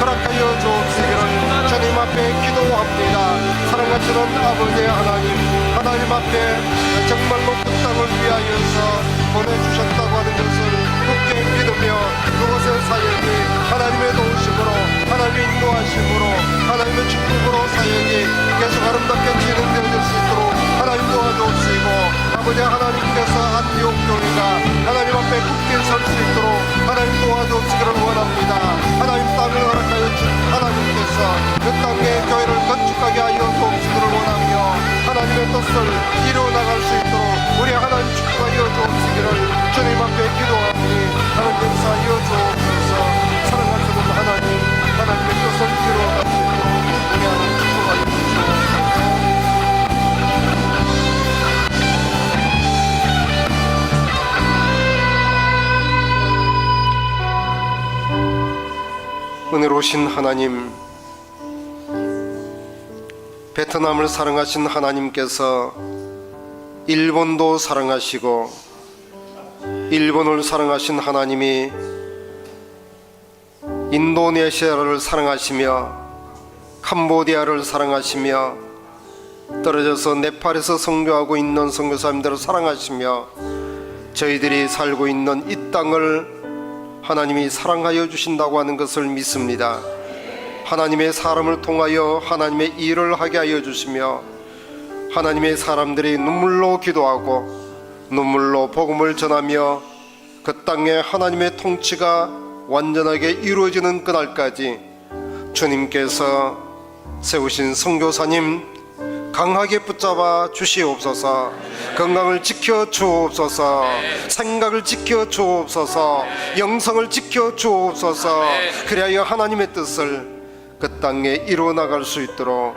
허락하여 주시기를 주님 앞에 기도합니다. 사랑하시는 아버지 하나님 앞에 정말로 그 땅을 위하여서 보내주셨다고 하는 것을 굳게 믿으며 그곳의 사역이 하나님의 도우심으로, 하나님의 인도하심으로, 하나님의 축복으로 사역이 계속 아름답게 진행되어질 수 있도록 하나님 도와주시고, 아버지 하나님께서 안디옥 교회가 하나님 앞에 굳게 설 수 있도록 하나님 도와주시기를 원합니다. 하나님 땅을 허락하여 준 하나님께서 그 땅의 교회를 건축하게 하여 주시기를 원하며 하나님의 뜻을 이루어나갈 수 있도록 우리 하나님 축복하여 주시기를 주님 앞에 기도하니 하나님 역사하여 주옵소서. 사랑하시는 하나님의 뜻을 이루어갈 수 있도록 우리 하나님 축복하여 주옵소서. 은혜로우신 하나님, 베트남을 사랑하신 하나님께서 일본도 사랑하시고, 일본을 사랑하신 하나님이 인도네시아를 사랑하시며, 캄보디아를 사랑하시며, 떨어져서 네팔에서 선교하고 있는 선교사님들을 사랑하시며, 저희들이 살고 있는 이 땅을 하나님이 사랑하여 주신다고 하는 것을 믿습니다. 하나님의 사람을 통하여 하나님의 일을 하게 하여 주시며, 하나님의 사람들이 눈물로 기도하고 눈물로 복음을 전하며 그 땅에 하나님의 통치가 완전하게 이루어지는 그날까지 주님께서 세우신 선교사님 강하게 붙잡아 주시옵소서. 건강을 지켜 주옵소서. 생각을 지켜 주옵소서. 영성을 지켜 주옵소서. 그리하여 하나님의 뜻을 그 땅에 이루어 나갈 수 있도록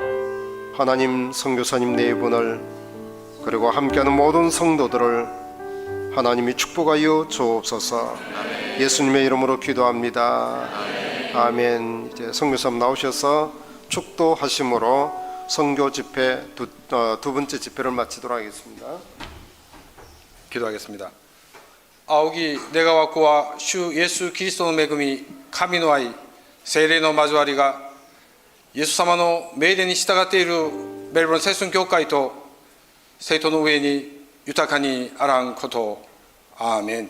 하나님 선교사님 네 분을, 그리고 함께하는 모든 성도들을 하나님이 축복하여 주옵소서. 예수님의 이름으로 기도합니다. 아멘. 이제 선교사님 나오셔서 축도하심으로 선교 집회 두 번째 집회를 마치도록 하겠습니다. 기도하겠습니다. 아오기 내가 왔고와 주 예수 그리스도의恵み 神の愛聖霊の交わりがイエス様の命令に従っているメルボルン聖書教会と生徒の上に豊かにあらんことを。アーメン。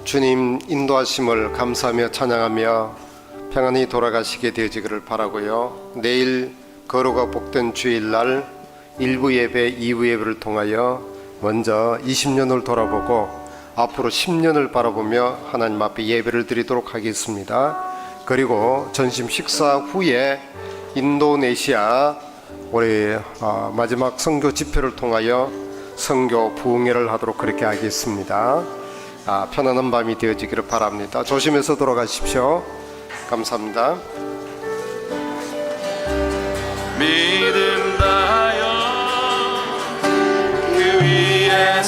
주님 인도하심을 감사하며 찬양하며 평안히 돌아가시게 되어지기를 바라고요. 내일 거룩하고 복된 주일날 1부 예배, 2부 예배를 통하여 먼저 20년을 돌아보고 앞으로 10년을 바라보며 하나님 앞에 예배를 드리도록 하겠습니다. 그리고 전심 식사 후에 인도네시아 우리 마지막 선교 집회를 통하여 선교 부흥회를 하도록 그렇게 하겠습니다. 편안한 밤이 되어지기를 바랍니다. 조심해서 돌아가십시오. 감사합니다. 믿음 다여 그 위 예수